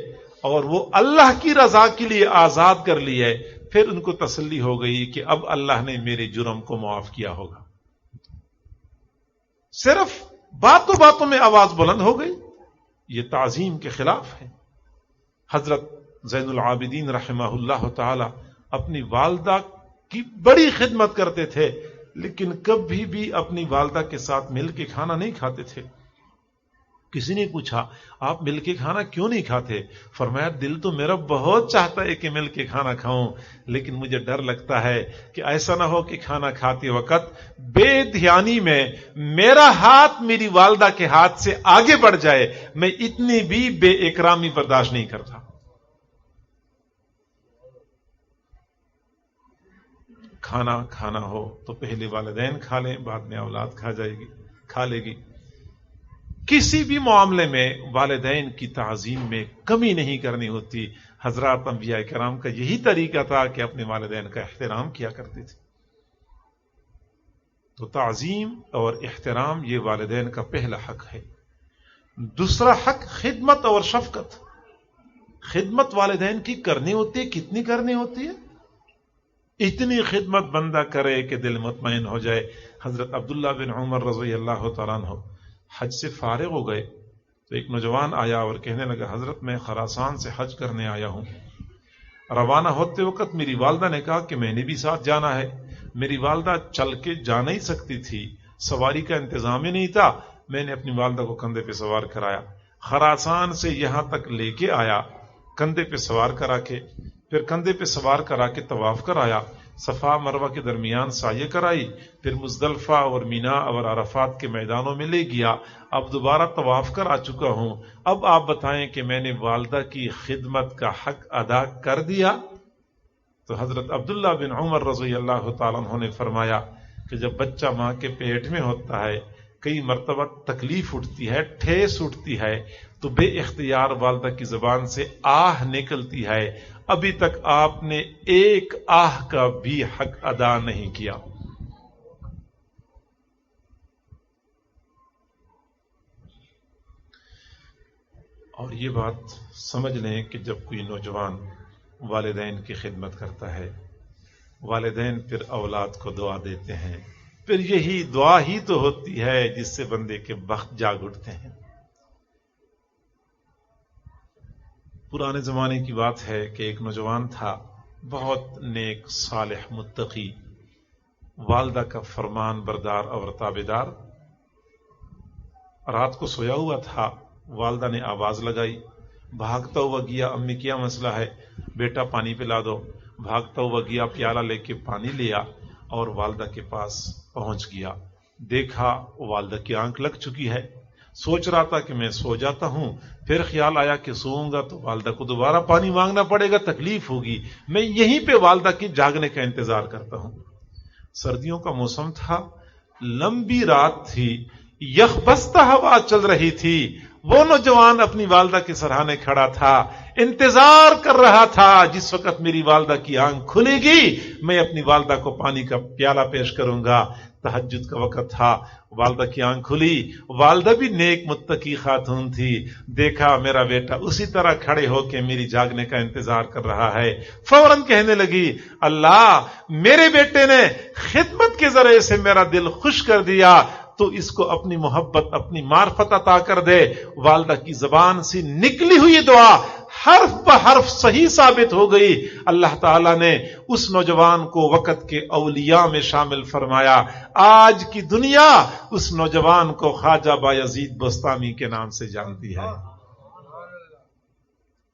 اور وہ اللہ کی رضا کے لیے آزاد کر لیے. پھر ان کو تسلی ہو گئی کہ اب اللہ نے میرے جرم کو معاف کیا ہوگا. صرف باتوں باتوں میں آواز بلند ہو گئی، یہ تعظیم کے خلاف ہے. حضرت زین العابدین رحمہ اللہ تعالی اپنی والدہ کی بڑی خدمت کرتے تھے، لیکن کبھی بھی اپنی والدہ کے ساتھ مل کے کھانا نہیں کھاتے تھے. کسی نے پوچھا آپ مل کے کھانا کیوں نہیں کھاتے؟ فرمایا دل تو میرا بہت چاہتا ہے کہ مل کے کھانا کھاؤں، لیکن مجھے ڈر لگتا ہے کہ ایسا نہ ہو کہ کھانا کھاتے وقت بے دھیانی میں میرا ہاتھ میری والدہ کے ہاتھ سے آگے بڑھ جائے. میں اتنی بھی بے اکرامی برداشت نہیں کرتا. کھانا ہو تو پہلے والدین کھا لیں، بعد میں اولاد کھا لے گی. کسی بھی معاملے میں والدین کی تعظیم میں کمی نہیں کرنی ہوتی. حضرات انبیاء کرام کا یہی طریقہ تھا کہ اپنے والدین کا احترام کیا کرتے تھے. تو تعظیم اور احترام یہ والدین کا پہلا حق ہے. دوسرا حق خدمت اور شفقت. خدمت والدین کی کرنی ہوتی ہے. کتنی کرنی ہوتی ہے؟ اتنی خدمت بندہ کرے کہ دل مطمئن ہو جائے. حضرت عبداللہ بن عمر رضی اللہ تعالیٰ عنہ حج سے فارغ ہو گئے تو ایک نوجوان آیا اور کہنے لگا حضرت میں خراسان سے حج کرنے آیا ہوں. روانہ ہوتے وقت میری والدہ نے کہا کہ میں نے بھی ساتھ جانا ہے. میری والدہ چل کے جا نہیں سکتی تھی، سواری کا انتظام ہی نہیں تھا. میں نے اپنی والدہ کو کندھے پہ سوار کرایا، خراسان سے یہاں تک لے کے آیا، کندھے پہ سوار کرا کے، پھر کندھے پہ سوار کرا کے طواف کرایا، صفا مروہ کے درمیان سعی کرائی، پھر مزدلفہ اور مینا اور عرفات کے میدانوں میں لے گیا. اب دوبارہ طواف کرا چکا ہوں. اب آپ بتائیں کہ میں نے والدہ کی خدمت کا حق ادا کر دیا؟ تو حضرت عبداللہ بن عمر رضی اللہ تعالیٰ عنہ نے فرمایا کہ جب بچہ ماں کے پیٹ میں ہوتا ہے کئی مرتبہ تکلیف اٹھتی ہے، ٹھیس اٹھتی ہے، تو بے اختیار والدہ کی زبان سے آہ نکلتی ہے. ابھی تک آپ نے ایک آہ کا بھی حق ادا نہیں کیا. اور یہ بات سمجھ لیں کہ جب کوئی نوجوان والدین کی خدمت کرتا ہے، والدین پھر اولاد کو دعا دیتے ہیں، پھر یہی دعا ہی تو ہوتی ہے جس سے بندے کے بخت جاگ اٹھتے ہیں. پرانے زمانے کی بات ہے کہ ایک نوجوان تھا، بہت نیک صالح متقی، والدہ کا فرمان بردار اور تابعدار. رات کو سویا ہوا تھا، والدہ نے آواز لگائی، بھاگتا ہوا گیا، امی کیا مسئلہ ہے؟ بیٹا پانی پلا دو. بھاگتا ہوا گیا، پیالہ لے کے پانی لیا اور والدہ کے پاس پہنچ گیا. دیکھا والدہ کی آنکھ لگ چکی ہے. سوچ رہا تھا کہ میں سو جاتا ہوں، پھر خیال آیا کہ سوؤں گا تو والدہ کو دوبارہ پانی مانگنا پڑے گا، تکلیف ہوگی، میں یہیں پہ والدہ کی جاگنے کا انتظار کرتا ہوں. سردیوں کا موسم تھا، لمبی رات تھی، یخبستہ ہوا چل رہی تھی. وہ نوجوان اپنی والدہ کے سرہانے کھڑا تھا، انتظار کر رہا تھا جس وقت میری والدہ کی آنکھ کھلے گی میں اپنی والدہ کو پانی کا پیالہ پیش کروں گا. تہجد کا وقت تھا، والدہ کی آنکھ کھلی. والدہ بھی نیک متقی خاتون تھی. دیکھا میرا بیٹا اسی طرح کھڑے ہو کے میری جاگنے کا انتظار کر رہا ہے. فوراً کہنے لگی، اللہ میرے بیٹے نے خدمت کے ذریعے سے میرا دل خوش کر دیا، تو اس کو اپنی محبت، اپنی معرفت عطا کر دے. والدہ کی زبان سے نکلی ہوئی دعا حرف بحرف صحیح ثابت ہو گئی. اللہ تعالیٰ نے اس نوجوان کو وقت کے اولیاء میں شامل فرمایا. آج کی دنیا اس نوجوان کو خواجہ بایزید بستامی کے نام سے جانتی ہے.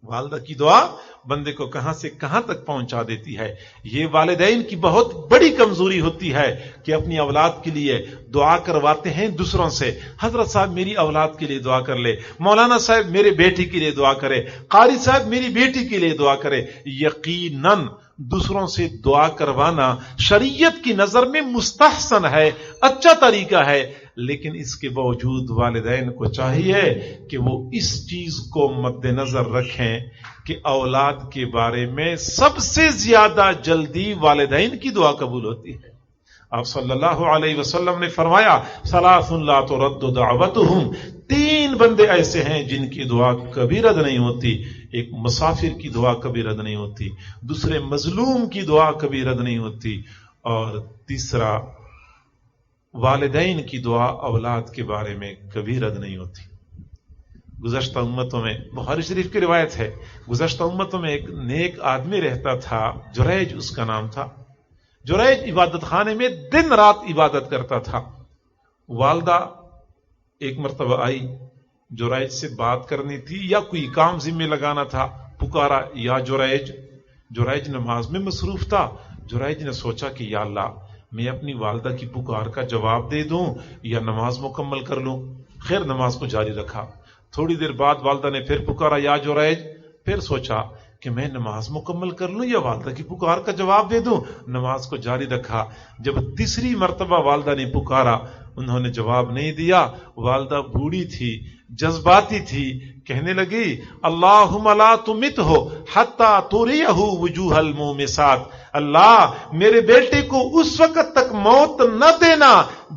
والدہ کی دعا بندے کو کہاں سے کہاں تک پہنچا دیتی ہے. یہ والدین کی بہت بڑی کمزوری ہوتی ہے کہ اپنی اولاد کے لیے دعا کرواتے ہیں دوسروں سے. حضرت صاحب میری اولاد کے لیے دعا کر لے، مولانا صاحب میرے بیٹی کے لیے دعا کرے، قاری صاحب میری بیٹی کے لیے دعا کرے. یقیناً دوسروں سے دعا کروانا شریعت کی نظر میں مستحسن ہے، اچھا طریقہ ہے، لیکن اس کے باوجود والدین کو چاہیے کہ وہ اس چیز کو مد نظر رکھیں کہ اولاد کے بارے میں سب سے زیادہ جلدی والدین کی دعا قبول ہوتی ہے. آپ صلی اللہ علیہ وسلم نے فرمایا، ثلاث لا ترد دعوتهم، 3 بندے ایسے ہیں جن کی دعا کبھی رد نہیں ہوتی. ایک مسافر کی دعا کبھی رد نہیں ہوتی، دوسرے مظلوم کی دعا کبھی رد نہیں ہوتی، اور تیسرا والدین کی دعا اولاد کے بارے میں کبھی رد نہیں ہوتی. گزشتہ امتوں میں، بخاری شریف کی روایت ہے، گزشتہ امتوں میں ایک نیک آدمی رہتا تھا، جریج اس کا نام تھا. جریج عبادت خانے میں دن رات عبادت کرتا تھا. والدہ ایک مرتبہ آئی، جریج سے بات کرنی تھی یا کوئی کام ذمہ لگانا تھا. پکارا، یا جریج. جریج نماز میں مصروف تھا. جریج نے سوچا کہ یا اللہ، میں اپنی والدہ کی پکار کا جواب دے دوں یا نماز مکمل کر لوں. خیر نماز کو جاری رکھا. تھوڑی دیر بعد والدہ نے پھر پکارا، یا جریج. پھر سوچا کہ میں نماز مکمل کر لوں یا والدہ کی پکار کا جواب دے دوں. نماز کو جاری رکھا. جب تیسری مرتبہ والدہ نے پکارا، انہوں نے جواب نہیں دیا. والدہ بوڑھی تھی، جذباتی تھی، کہنے لگی، اللہم لا تمتہ حتی تریہ وجوہ المومسات، اللہ میرے بیٹے کو اس وقت تک موت نہ دینا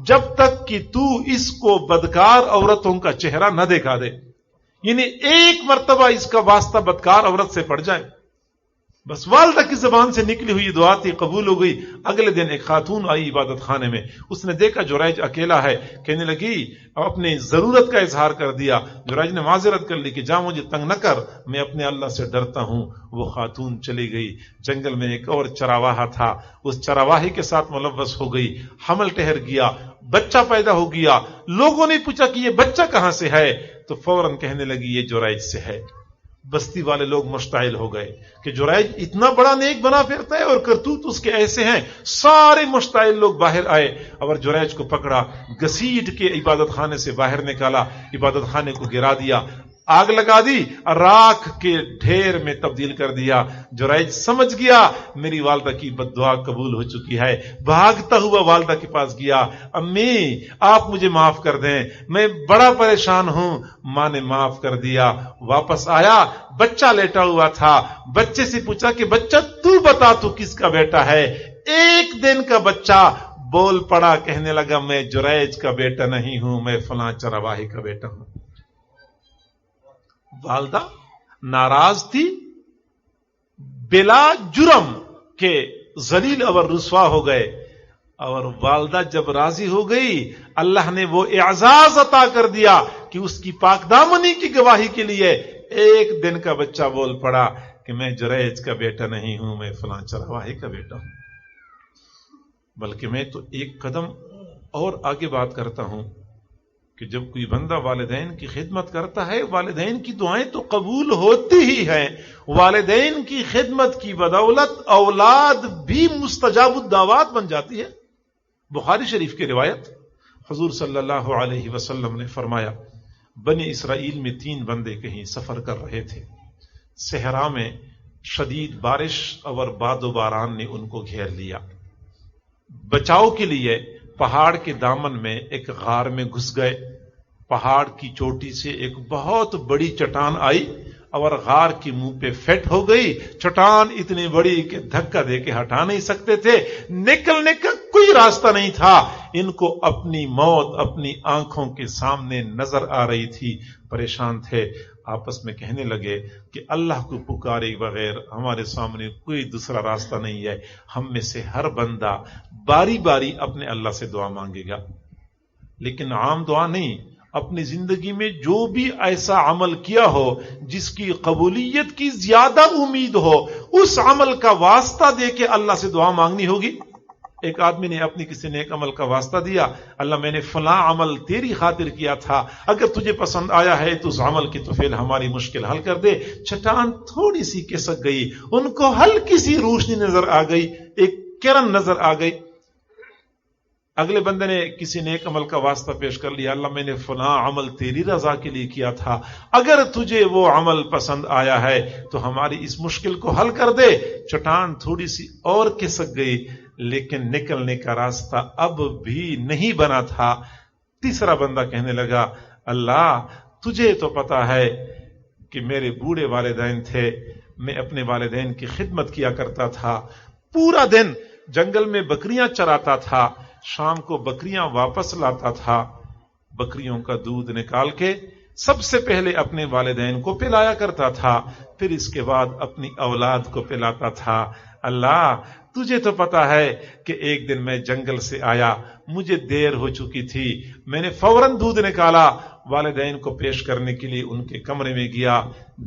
جب تک کہ تو اس کو بدکار عورتوں کا چہرہ نہ دکھا دے. یعنی ایک مرتبہ اس کا واسطہ بدکار عورت سے پڑ جائے. بس والدہ کی زبان سے نکلی ہوئی دعا تھی، قبول ہو گئی. اگلے دن ایک خاتون آئی عبادت خانے میں، اس نے دیکھا جریج اکیلا ہے، کہنے لگی، اپنے ضرورت کا اظہار کر دیا. جریج نے معذرت کر لی کہ جا مجھے تنگ نہ کر، میں اپنے اللہ سے ڈرتا ہوں. وہ خاتون چلی گئی. جنگل میں ایک اور چرواہا تھا، اس چرواہے کے ساتھ ملوث ہو گئی. حمل ٹھہر گیا، بچہ پیدا ہو گیا. لوگوں نے پوچھا کہ یہ بچہ کہاں سے ہے، تو فوراً کہنے لگی یہ جریج سے ہے. بستی والے لوگ مشتعل ہو گئے کہ جریج اتنا بڑا نیک بنا پھرتا ہے اور کرتوت اس کے ایسے ہیں. سارے مشتعل لوگ باہر آئے اور جریج کو پکڑا، گھسیٹ کے عبادت خانے سے باہر نکالا، عبادت خانے کو گرا دیا، آگ لگا دی، راکھ کے ڈھیر میں تبدیل کر دیا. جریج سمجھ گیا میری والدہ کی بد دعا قبول ہو چکی ہے. بھاگتا ہوا والدہ کے پاس گیا، امی آپ مجھے معاف کر دیں، میں بڑا پریشان ہوں. ماں نے معاف کر دیا. واپس آیا، بچہ لیٹا ہوا تھا. بچے سے پوچھا کہ بچہ تو بتا تو کس کا بیٹا ہے. 1 دن کا بچہ بول پڑا، کہنے لگا میں جریج کا بیٹا نہیں ہوں، میں فلاں چرواہے کا بیٹا ہوں. والدہ ناراض تھی، بلا جرم کے ذلیل اور رسوا ہو گئے. اور والدہ جب راضی ہو گئی، اللہ نے وہ اعزاز عطا کر دیا کہ اس کی پاک دامنی کی گواہی کے لیے 1 دن کا بچہ بول پڑا کہ میں جریج کا بیٹا نہیں ہوں، میں فلاں چرواہے کا بیٹا ہوں. بلکہ میں تو ایک قدم اور آگے بات کرتا ہوں کہ جب کوئی بندہ والدین کی خدمت کرتا ہے، والدین کی دعائیں تو قبول ہوتی ہی ہیں. والدین کی خدمت کی بدولت اولاد بھی مستجاب الدعوات بن جاتی ہے. بخاری شریف کی روایت، حضور صلی اللہ علیہ وسلم نے فرمایا، بنی اسرائیل میں 3 بندے کہیں سفر کر رہے تھے. صحرا میں شدید بارش اور باد و باران نے ان کو گھیر لیا. بچاؤ کے لیے پہاڑ کے دامن میں ایک غار میں گھس گئے. پہاڑ کی چوٹی سے ایک بہت بڑی چٹان آئی اور غار کی منہ پہ فٹ ہو گئی. چٹان اتنی بڑی کہ دھکا دے کے ہٹا نہیں سکتے تھے, نکلنے کا کوئی راستہ نہیں تھا. ان کو اپنی موت اپنی آنکھوں کے سامنے نظر آ رہی تھی, پریشان تھے. آپس میں کہنے لگے کہ اللہ کو پکارے بغیر ہمارے سامنے کوئی دوسرا راستہ نہیں ہے. ہم میں سے ہر بندہ باری باری اپنے اللہ سے دعا مانگے گا, لیکن عام دعا نہیں. اپنی زندگی میں جو بھی ایسا عمل کیا ہو جس کی قبولیت کی زیادہ امید ہو, اس عمل کا واسطہ دے کے اللہ سے دعا مانگنی ہوگی. ایک آدمی نے اپنی کسی نیک عمل کا واسطہ دیا, اللہ میں نے فلاں عمل تیری خاطر کیا تھا, اگر تجھے پسند آیا ہے تو اس عمل کی تو فعل ہماری مشکل حل کر دے. چٹان تھوڑی سی کھسک گئی, ان کو ہلکی سی روشنی نظر آ گئی, ایک کرن نظر آ گئی. اگلے بندے نے کسی نیک عمل کا واسطہ پیش کر لیا, اللہ میں نے فلاں عمل تیری رضا کے لیے کیا تھا, اگر تجھے وہ عمل پسند آیا ہے تو ہماری اس مشکل کو حل کر دے. چٹان تھوڑی سی اور کھسک گئی, لیکن نکلنے کا راستہ اب بھی نہیں بنا تھا. تیسرا بندہ کہنے لگا, اللہ تجھے تو پتا ہے کہ میرے بوڑھے والدین تھے, میں اپنے والدین کی خدمت کیا کرتا تھا, پورا دن جنگل میں بکریاں چراتا تھا, شام کو بکریاں واپس لاتا تھا, بکریوں کا دودھ نکال کے سب سے پہلے اپنے والدین کو پلایا کرتا تھا, پھر اس کے بعد اپنی اولاد کو پلاتا تھا. اللہ تجھے تو پتا ہے کہ ایک دن میں جنگل سے آیا, مجھے دیر ہو چکی تھی, میں نے فوراً دودھ نکالا, والدین کو پیش کرنے کے لیے ان کے کمرے میں گیا,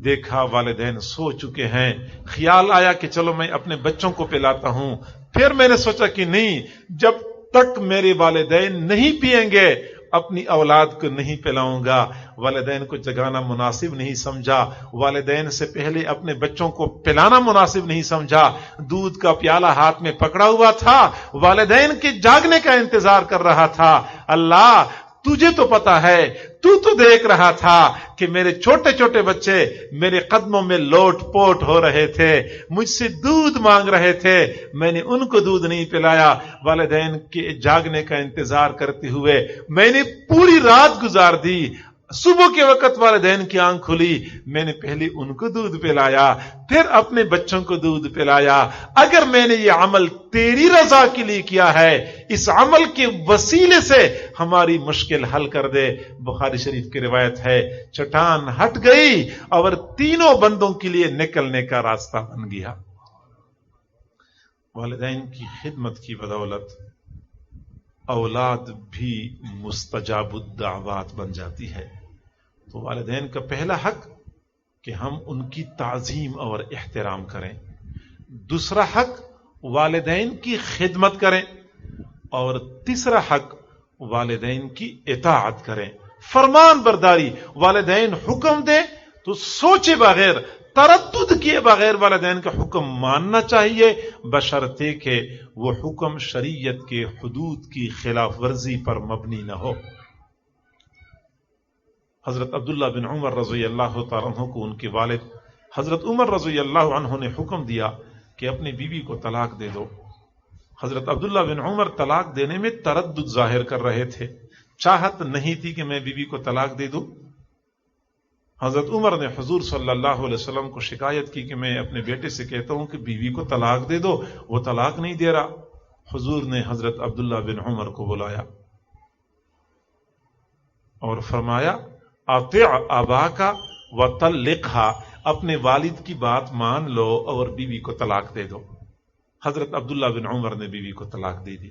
دیکھا والدین سو چکے ہیں. خیال آیا کہ چلو میں اپنے بچوں کو پلاتا ہوں. پھر میں نے سوچا کہ نہیں, جب تک میرے والدین نہیں پیئیں گے اپنی اولاد کو نہیں پلاؤں گا. والدین کو جگانا مناسب نہیں سمجھا, والدین سے پہلے اپنے بچوں کو پلانا مناسب نہیں سمجھا. دودھ کا پیالہ ہاتھ میں پکڑا ہوا تھا, والدین کے جاگنے کا انتظار کر رہا تھا. اللہ تجھے تو پتا ہے, تو دیکھ رہا تھا کہ میرے چھوٹے چھوٹے بچے میرے قدموں میں لوٹ پوٹ ہو رہے تھے, مجھ سے دودھ مانگ رہے تھے, میں نے ان کو دودھ نہیں پلایا. والدین کے جاگنے کا انتظار کرتے ہوئے میں نے پوری رات گزار دی. صبح کے وقت والدین کی آنکھ کھلی, میں نے پہلے ان کو دودھ پلایا, پھر اپنے بچوں کو دودھ پلایا. اگر میں نے یہ عمل تیری رضا کے لیے کیا ہے, اس عمل کے وسیلے سے ہماری مشکل حل کر دے. بخاری شریف کی روایت ہے, چٹان ہٹ گئی اور تینوں بندوں کے لیے نکلنے کا راستہ بن گیا. والدین کی خدمت کی بدولت اولاد بھی مستجاب الدعوات بن جاتی ہے. تو والدین کا پہلا حق کہ ہم ان کی تعظیم اور احترام کریں, دوسرا حق والدین کی خدمت کریں, اور تیسرا حق والدین کی اطاعت کریں, فرمان برداری. والدین حکم دیں تو سوچے بغیر, تردد کیے بغیر والدین کا حکم ماننا چاہیے, بشرطے کہ وہ حکم شریعت کے حدود کی خلاف ورزی پر مبنی نہ ہو. حضرت عبداللہ بن عمر رضی اللہ تعالیٰ عنہ کو ان کے والد حضرت عمر رضی اللہ عنہ نے حکم دیا کہ اپنی بیوی کو طلاق دے دو. حضرت عبداللہ بن عمر طلاق دینے میں تردد ظاہر کر رہے تھے, چاہت نہیں تھی کہ میں بیوی کو طلاق دے دوں. حضرت عمر نے حضور صلی اللہ علیہ وسلم کو شکایت کی کہ میں اپنے بیٹے سے کہتا ہوں کہ بیوی کو طلاق دے دو, وہ طلاق نہیں دے رہا. حضور نے حضرت عبداللہ بن عمر کو بلایا اور فرمایا, اطع اباک وطلقھا, اپنے والد کی بات مان لو اور بیوی کو طلاق دے دو. حضرت عبداللہ بن عمر نے بیوی کو طلاق دے دی.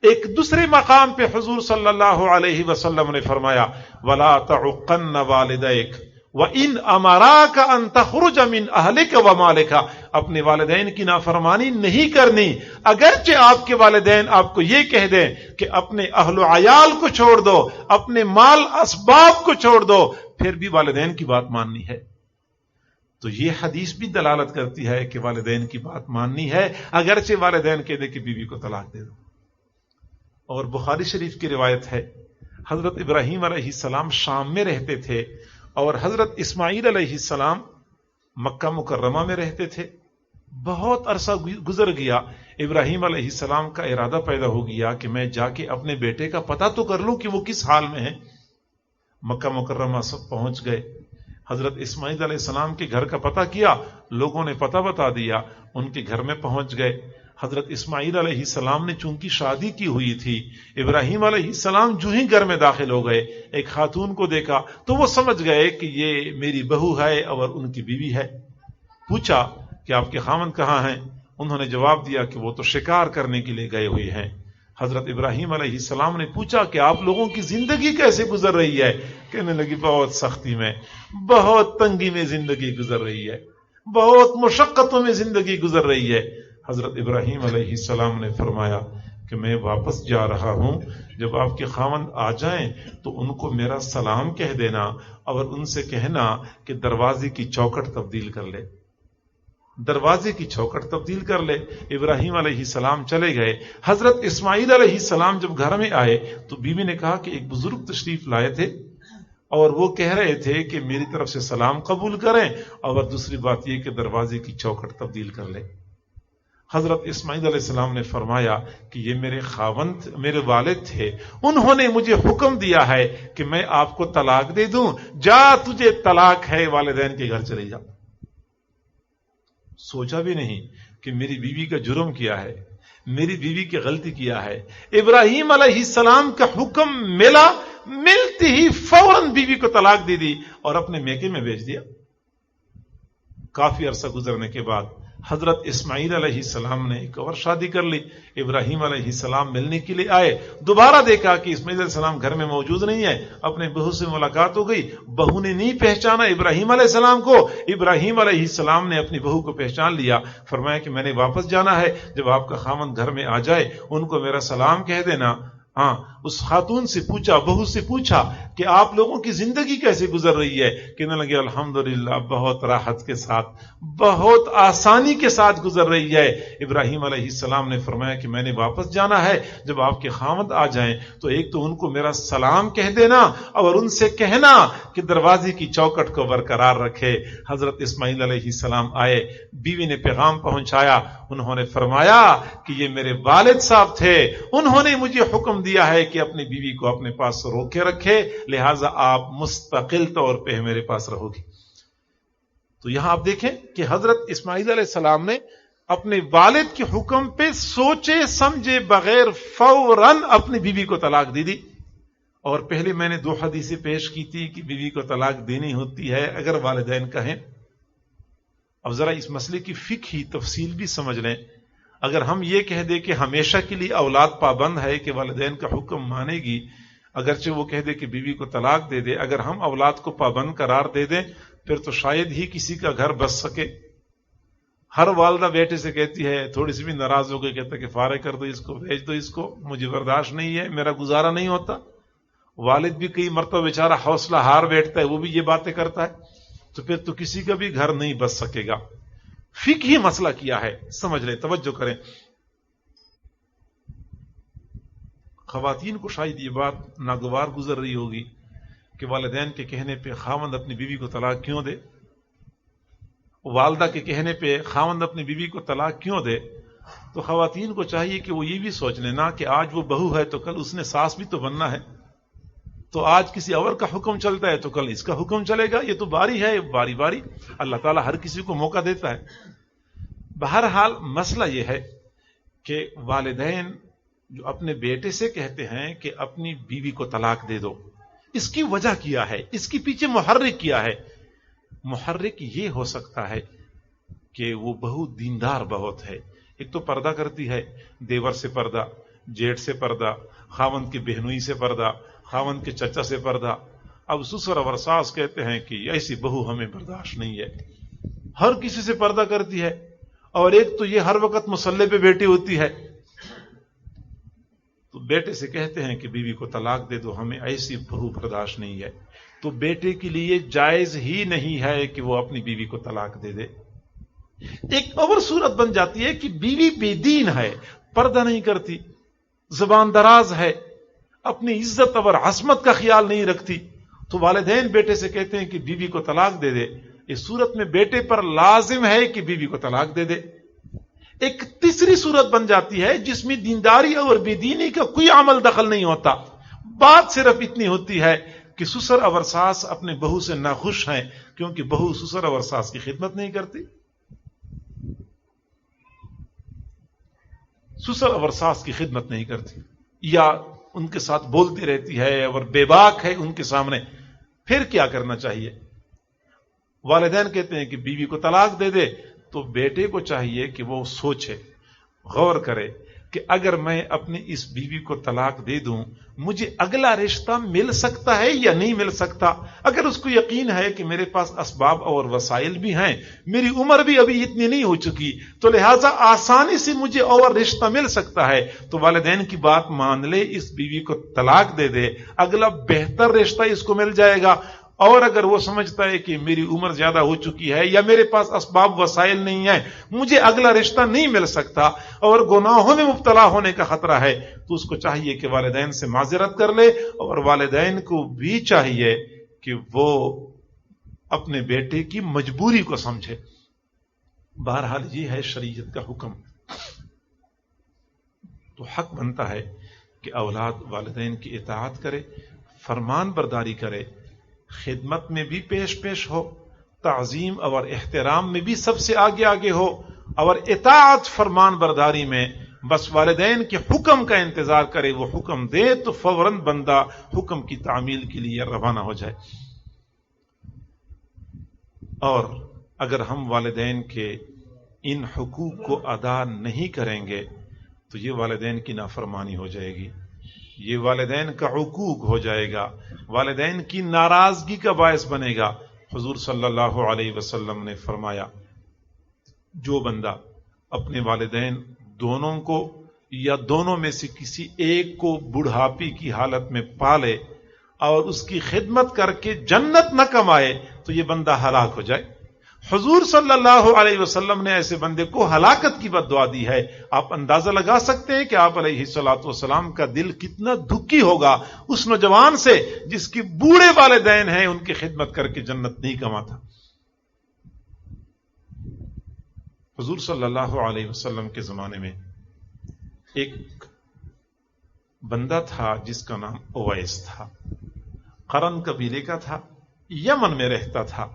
ایک دوسرے مقام پہ حضور صلی اللہ علیہ وسلم نے فرمایا, وَلَا تَعُقَّنَّ وَالِدَيْكَ وَإِنْ أَمَرَاكَ أَن تَخْرُجَ مِنْ أَهْلِكَ وَمَالِكَ, اپنے والدین کی نافرمانی نہیں کرنی, اگرچہ آپ کے والدین آپ کو یہ کہہ دیں کہ اپنے اہل و عیال کو چھوڑ دو, اپنے مال اسباب کو چھوڑ دو, پھر بھی والدین کی بات ماننی ہے. تو یہ حدیث بھی دلالت کرتی ہے کہ والدین کی بات ماننی ہے, اگرچہ والدین کہہ دے کہ بیوی کو طلاق دے دو. اور بخاری شریف کی روایت ہے, حضرت ابراہیم علیہ السلام شام میں رہتے تھے اور حضرت اسماعیل علیہ السلام مکہ مکرمہ میں رہتے تھے. بہت عرصہ گزر گیا، ابراہیم علیہ السلام کا ارادہ پیدا ہو گیا کہ میں جا کے اپنے بیٹے کا پتہ تو کر لوں کہ وہ کس حال میں ہے۔ مکہ مکرمہ سب پہنچ گئے، حضرت اسماعیل علیہ السلام کے گھر کا پتہ کیا، لوگوں نے پتہ بتا دیا، ان کے گھر میں پہنچ گئے۔ حضرت اسماعیل علیہ السلام نے چونکہ شادی کی ہوئی تھی، ابراہیم علیہ السلام جو ہی گھر میں داخل ہو گئے، ایک خاتون کو دیکھا تو وہ سمجھ گئے کہ یہ میری بہو ہے اور ان کی بیوی ہے۔ پوچھا کہ آپ کے خاوند کہاں ہیں؟ انہوں نے جواب دیا کہ وہ تو شکار کرنے کے لیے گئے ہوئے ہیں۔ حضرت ابراہیم علیہ السلام نے پوچھا کہ آپ لوگوں کی زندگی کیسے گزر رہی ہے؟ کہنے لگی بہت سختی میں، بہت تنگی میں زندگی گزر رہی ہے، بہت مشقتوں میں زندگی گزر رہی ہے۔ حضرت ابراہیم علیہ السلام نے فرمایا کہ میں واپس جا رہا ہوں، جب آپ کے خاوند آ جائیں تو ان کو میرا سلام کہہ دینا اور ان سے کہنا کہ دروازے کی چوکھٹ تبدیل کر لے، دروازے کی چوکھٹ تبدیل کر لے۔ ابراہیم علیہ السلام چلے گئے۔ حضرت اسماعیل علیہ السلام جب گھر میں آئے تو بیوی نے کہا کہ ایک بزرگ تشریف لائے تھے اور وہ کہہ رہے تھے کہ میری طرف سے سلام قبول کریں اور دوسری بات یہ کہ دروازے کی چوکھٹ تبدیل کر لے۔ حضرت اسماعیل علیہ السلام نے فرمایا کہ یہ میرے خاوند، میرے والد تھے، انہوں نے مجھے حکم دیا ہے کہ میں آپ کو طلاق دے دوں، جا تجھے طلاق ہے، والدین کے گھر چلے جا۔ سوچا بھی نہیں کہ میری بیوی کا جرم کیا ہے، میری بیوی کی غلطی کیا ہے۔ ابراہیم علیہ السلام کا حکم ملا، ملتی ہی فوراً بیوی کو طلاق دے دی اور اپنے میکے میں بھیج دیا۔ کافی عرصہ گزرنے کے بعد حضرت اسماعیل علیہ السلام نے ایک اور شادی کر لی۔ ابراہیم علیہ السلام ملنے کے لیے آئے، دوبارہ دیکھا کہ اسماعیل علیہ السلام گھر میں موجود نہیں ہے۔ اپنے بہو سے ملاقات ہو گئی، بہو نے نہیں پہچانا ابراہیم علیہ السلام کو، ابراہیم علیہ السلام نے اپنی بہو کو پہچان لیا۔ فرمایا کہ میں نے واپس جانا ہے، جب آپ کا خاوند گھر میں آ جائے ان کو میرا سلام کہہ دینا۔ ہاں، اس خاتون سے پوچھا، بہو سے پوچھا کہ آپ لوگوں کی زندگی کیسے گزر رہی ہے؟ کہنے لگے الحمدللہ بہت راحت کے ساتھ، بہت آسانی کے ساتھ گزر رہی ہے۔ ابراہیم علیہ السلام نے فرمایا کہ میں نے واپس جانا ہے، جب آپ کے خاوند آ جائیں تو ایک تو ان کو میرا سلام کہہ دینا اور ان سے کہنا کہ دروازے کی چوکھٹ کو برقرار رکھے۔ حضرت اسماعیل علیہ السلام آئے، بیوی نے پیغام پہنچایا، انہوں نے فرمایا کہ یہ میرے والد صاحب تھے، انہوں نے مجھے حکم دیا ہے کہ اپنی بیوی کو اپنے پاس روکے رکھے، لہذا آپ مستقل طور پہ میرے پاس رہو گی۔ تو یہاں آپ دیکھیں کہ حضرت اسماعیل علیہ السلام نے اپنے والد کے حکم پہ سوچے سمجھے بغیر فوراً اپنی بیوی کو طلاق دے دی۔ اور پہلے میں نے 2 حدیثیں پیش کی تھی کہ بیوی کو طلاق دینی ہوتی ہے اگر والدین کہیں۔ اب ذرا اس مسئلے کی فقہی تفصیل بھی سمجھ لیں۔ اگر ہم یہ کہہ دیں کہ ہمیشہ کے لیے اولاد پابند ہے کہ والدین کا حکم مانے گی، اگرچہ وہ کہہ دے کہ بیوی کو طلاق دے دے، اگر ہم اولاد کو پابند قرار دے دیں پھر تو شاید ہی کسی کا گھر بس سکے۔ ہر والدہ بیٹے سے کہتی ہے، تھوڑی سی بھی ناراض ہو گئی کہتا ہے کہ فارغ کر دو اس کو، بھیج دو اس کو، مجھے برداشت نہیں ہے، میرا گزارا نہیں ہوتا۔ والد بھی کئی مرتبہ بیچارہ حوصلہ ہار بیٹھتا ہے، وہ بھی یہ باتیں کرتا ہے، تو پھر تو کسی کا بھی گھر نہیں بس سکے گا۔ فقہی مسئلہ کیا ہے سمجھ لیں، توجہ کریں۔ خواتین کو شاید یہ بات ناگوار گزر رہی ہوگی کہ والدین کے کہنے پہ خاوند اپنی بیوی کو طلاق کیوں دے، والدہ کے کہنے پہ خاوند اپنی بیوی کو طلاق کیوں دے۔ تو خواتین کو چاہیے کہ وہ یہ بھی سوچ لینا کہ آج وہ بہو ہے تو کل اس نے ساس بھی تو بننا ہے، تو آج کسی اور کا حکم چلتا ہے تو کل اس کا حکم چلے گا، یہ تو باری ہے، باری باری اللہ تعالیٰ ہر کسی کو موقع دیتا ہے۔ بہرحال مسئلہ یہ ہے کہ والدین جو اپنے بیٹے سے کہتے ہیں کہ اپنی بیوی کو طلاق دے دو، اس کی وجہ کیا ہے، اس کے پیچھے محرک کیا ہے؟ محرک یہ ہو سکتا ہے کہ وہ بہو دیندار بہت ہے، ایک تو پردہ کرتی ہے، دیور سے پردہ، جیٹھ سے پردہ، خاوند کی بہنوئی سے پردہ، خاوند کے چچا سے پردہ۔ اب سسر اور ساس کہتے ہیں کہ ایسی بہو ہمیں برداشت نہیں ہے، ہر کسی سے پردہ کرتی ہے، اور ایک تو یہ ہر وقت مسلح پہ بیٹھی ہوتی ہے، تو بیٹے سے کہتے ہیں کہ بیوی کو طلاق دے دو، ہمیں ایسی بہو برداشت نہیں ہے۔ تو بیٹے کے لیے جائز ہی نہیں ہے کہ وہ اپنی بیوی کو طلاق دے دے۔ ایک اور صورت بن جاتی ہے کہ بیوی بے دین ہے، پردہ نہیں کرتی، زبان دراز ہے، اپنی عزت اور عصمت کا خیال نہیں رکھتی، تو والدین بیٹے سے کہتے ہیں کہ بیوی کو طلاق دے دے۔ اس صورت میں بیٹے پر لازم ہے کہ بیوی کو طلاق دے دے، ایک تیسری صورت بن جاتی ہے جس میں دینداری اور بے دینی کا کوئی عمل دخل نہیں ہوتا. بات صرف اتنی ہوتی ہے کہ سسر اور ساس اپنے بہو سے ناخوش ہیں کیونکہ بہو سسر اور ساس کی خدمت نہیں کرتی. سسر اور ساس کی خدمت نہیں کرتی یا ان کے ساتھ بولتی رہتی ہے اور بے باک ہے ان کے سامنے. پھر کیا کرنا چاہیے؟ والدین کہتے ہیں کہ بیوی کو طلاق دے دے، تو بیٹے کو چاہیے کہ وہ سوچے، غور کرے کہ اگر میں اپنی اس بیوی کو طلاق دے دوں مجھے اگلا رشتہ مل سکتا ہے یا نہیں مل سکتا. اگر اس کو یقین ہے کہ میرے پاس اسباب اور وسائل بھی ہیں، میری عمر بھی ابھی اتنی نہیں ہو چکی، تو لہٰذا آسانی سے مجھے اور رشتہ مل سکتا ہے، تو والدین کی بات مان لے، اس بیوی کو طلاق دے دے، اگلا بہتر رشتہ اس کو مل جائے گا. اور اگر وہ سمجھتا ہے کہ میری عمر زیادہ ہو چکی ہے یا میرے پاس اسباب وسائل نہیں ہیں، مجھے اگلا رشتہ نہیں مل سکتا اور گناہوں میں مبتلا ہونے کا خطرہ ہے، تو اس کو چاہیے کہ والدین سے معذرت کر لے، اور والدین کو بھی چاہیے کہ وہ اپنے بیٹے کی مجبوری کو سمجھے. بہرحال یہ ہے شریعت کا حکم. تو حق بنتا ہے کہ اولاد والدین کی اطاعت کرے، فرمان برداری کرے، خدمت میں بھی پیش ہو، تعظیم اور احترام میں بھی سب سے آگے ہو، اور اطاعت فرمان برداری میں بس والدین کے حکم کا انتظار کرے، وہ حکم دے تو فوراً بندہ حکم کی تعمیل کے لیے روانہ ہو جائے. اور اگر ہم والدین کے ان حقوق کو ادا نہیں کریں گے تو یہ والدین کی نافرمانی ہو جائے گی، یہ والدین کا عقوق ہو جائے گا، والدین کی ناراضگی کا باعث بنے گا. حضور صلی اللہ علیہ وسلم نے فرمایا، جو بندہ اپنے والدین دونوں کو یا دونوں میں سے کسی ایک کو بڑھاپی کی حالت میں پالے اور اس کی خدمت کر کے جنت نہ کمائے تو یہ بندہ ہلاک ہو جائے. حضور صلی اللہ علیہ وسلم نے ایسے بندے کو ہلاکت کی بد دعا دی ہے. آپ اندازہ لگا سکتے ہیں کہ آپ علیہ الصلوۃ والسلام کا دل کتنا دکھی ہوگا اس نوجوان سے جس کے بوڑھے والدین ہیں، ان کی خدمت کر کے جنت نہیں کماتا. حضور صلی اللہ علیہ وسلم کے زمانے میں ایک بندہ تھا جس کا نام اویس تھا، قرن قبیلے کا تھا، یمن میں رہتا تھا.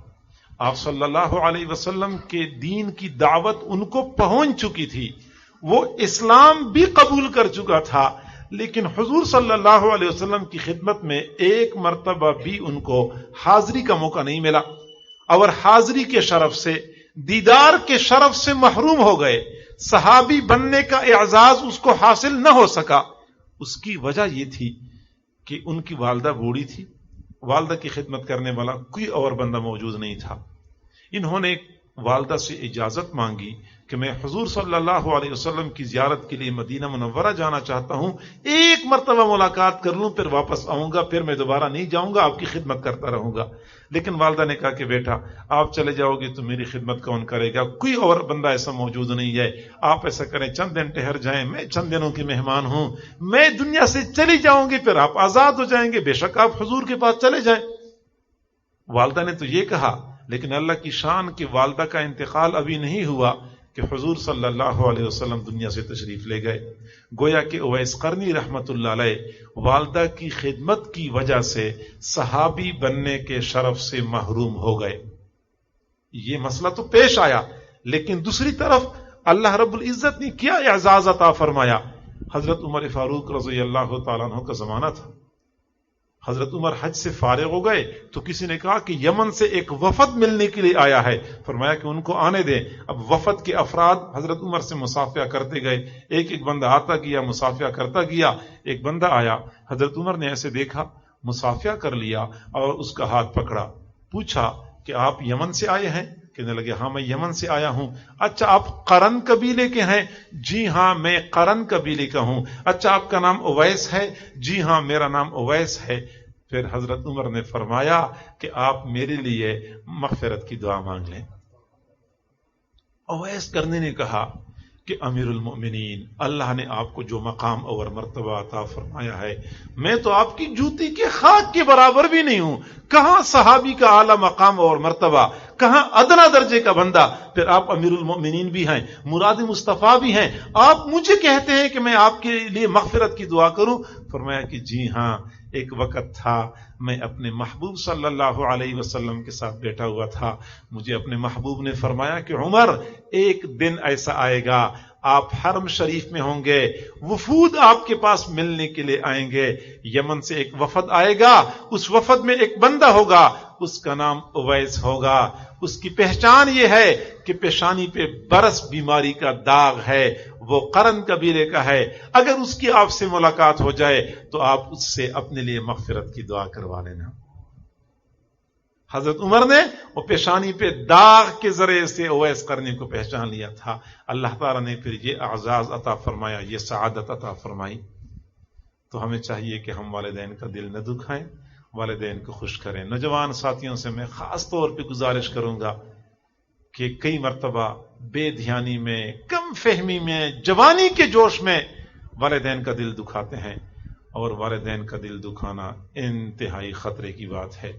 آپ صلی اللہ علیہ وسلم کے دین کی دعوت ان کو پہنچ چکی تھی، وہ اسلام بھی قبول کر چکا تھا، لیکن حضور صلی اللہ علیہ وسلم کی خدمت میں ایک مرتبہ بھی ان کو حاضری کا موقع نہیں ملا، اور حاضری کے شرف سے، دیدار کے شرف سے محروم ہو گئے. صحابی بننے کا اعزاز اس کو حاصل نہ ہو سکا. اس کی وجہ یہ تھی کہ ان کی والدہ بوڑھی تھی، والدہ کی خدمت کرنے والا کوئی اور بندہ موجود نہیں تھا. انہوں نے والدہ سے اجازت مانگی کہ میں حضور صلی اللہ علیہ وسلم کی زیارت کے لیے مدینہ منورہ جانا چاہتا ہوں، ایک مرتبہ ملاقات کر لوں پھر واپس آؤں گا، پھر میں دوبارہ نہیں جاؤں گا، آپ کی خدمت کرتا رہوں گا. لیکن والدہ نے کہا کہ بیٹا آپ چلے جاؤ گے تو میری خدمت کون کرے گا؟ کوئی اور بندہ ایسا موجود نہیں ہے، آپ ایسا کریں چند دن ٹھہر جائیں، میں چند دنوں کی مہمان ہوں، میں دنیا سے چلی جاؤں گی، پھر آپ آزاد ہو جائیں گے، بے شک آپ حضور کے پاس چلے جائیں. والدہ نے تو یہ کہا، لیکن اللہ کی شان کہ والدہ کا انتقال ابھی نہیں ہوا کہ حضور صلی اللہ علیہ وسلم دنیا سے تشریف لے گئے. گویا کہ اویس قرنی رحمت اللہ علیہ والدہ کی خدمت کی وجہ سے صحابی بننے کے شرف سے محروم ہو گئے. یہ مسئلہ تو پیش آیا، لیکن دوسری طرف اللہ رب العزت نے کیا اعزاز عطا فرمایا. حضرت عمر فاروق رضی اللہ تعالیٰ عنہ کا زمانہ تھا. حضرت عمر حج سے فارغ ہو گئے تو کسی نے کہا کہ یمن سے ایک وفد ملنے کے لیے آیا ہے. فرمایا کہ ان کو آنے دیں. اب وفد کے افراد حضرت عمر سے مصافحہ کرتے گئے، ایک ایک بندہ آتا گیا، مصافحہ کرتا گیا. ایک بندہ آیا، حضرت عمر نے ایسے دیکھا، مصافحہ کر لیا اور اس کا ہاتھ پکڑا. پوچھا کہ آپ یمن سے آئے ہیں؟ کہنے لگے ہاں میں یمن سے آیا ہوں. اچھا آپ قرن قبیلے کے ہیں؟ جی ہاں میں قرن قبیلے کا ہوں. اچھا آپ کا نام اویس ہے؟ جی ہاں میرا نام اویس ہے. پھر حضرت عمر نے فرمایا کہ آپ میرے لیے مغفرت کی دعا مانگ لیں. اویس کرنے نے کہا کہ امیر المؤمنین، اللہ نے آپ کو جو مقام اور مرتبہ عطا فرمایا ہے، میں تو آپ کی جوتی کے خاک کے برابر بھی نہیں ہوں. کہاں صحابی کا اعلیٰ مقام اور مرتبہ، کہاں ادنا درجے کا بندہ. پھر آپ امیر المؤمنین بھی ہیں, مراد مصطفیٰ بھی ہیں, آپ مجھے کہتے ہیں کہ میں آپ کے لیے مغفرت کی دعا کروں. فرمایا کہ جی ہاں, ایک وقت تھا میں اپنے محبوب صلی اللہ علیہ وسلم کے ساتھ بیٹھا ہوا تھا, مجھے اپنے محبوب نے فرمایا کہ عمر, ایک دن ایسا آئے گا آپ حرم شریف میں ہوں گے, وفود آپ کے پاس ملنے کے لیے آئیں گے, یمن سے ایک وفد آئے گا, اس وفد میں ایک بندہ ہوگا, اس کا نام اویس ہوگا, اس کی پہچان یہ ہے کہ پیشانی پہ برس بیماری کا داغ ہے, وہ قرن قبیلے کا ہے, اگر اس کی آپ سے ملاقات ہو جائے تو آپ اس سے اپنے لیے مغفرت کی دعا کروا لینا. حضرت عمر نے وہ پیشانی پہ داغ کے ذریعے سے اویس قرنی کو پہچان لیا تھا. اللہ تعالیٰ نے پھر یہ اعزاز عطا فرمایا, یہ سعادت عطا فرمائی. تو ہمیں چاہیے کہ ہم والدین کا دل نہ دکھائیں, والدین کو خوش کریں. نوجوان ساتھیوں سے میں خاص طور پہ گزارش کروں گا کہ کئی مرتبہ بے دھیانی میں, کم فہمی میں, جوانی کے جوش میں والدین کا دل دکھاتے ہیں, اور والدین کا دل دکھانا انتہائی خطرے کی بات ہے.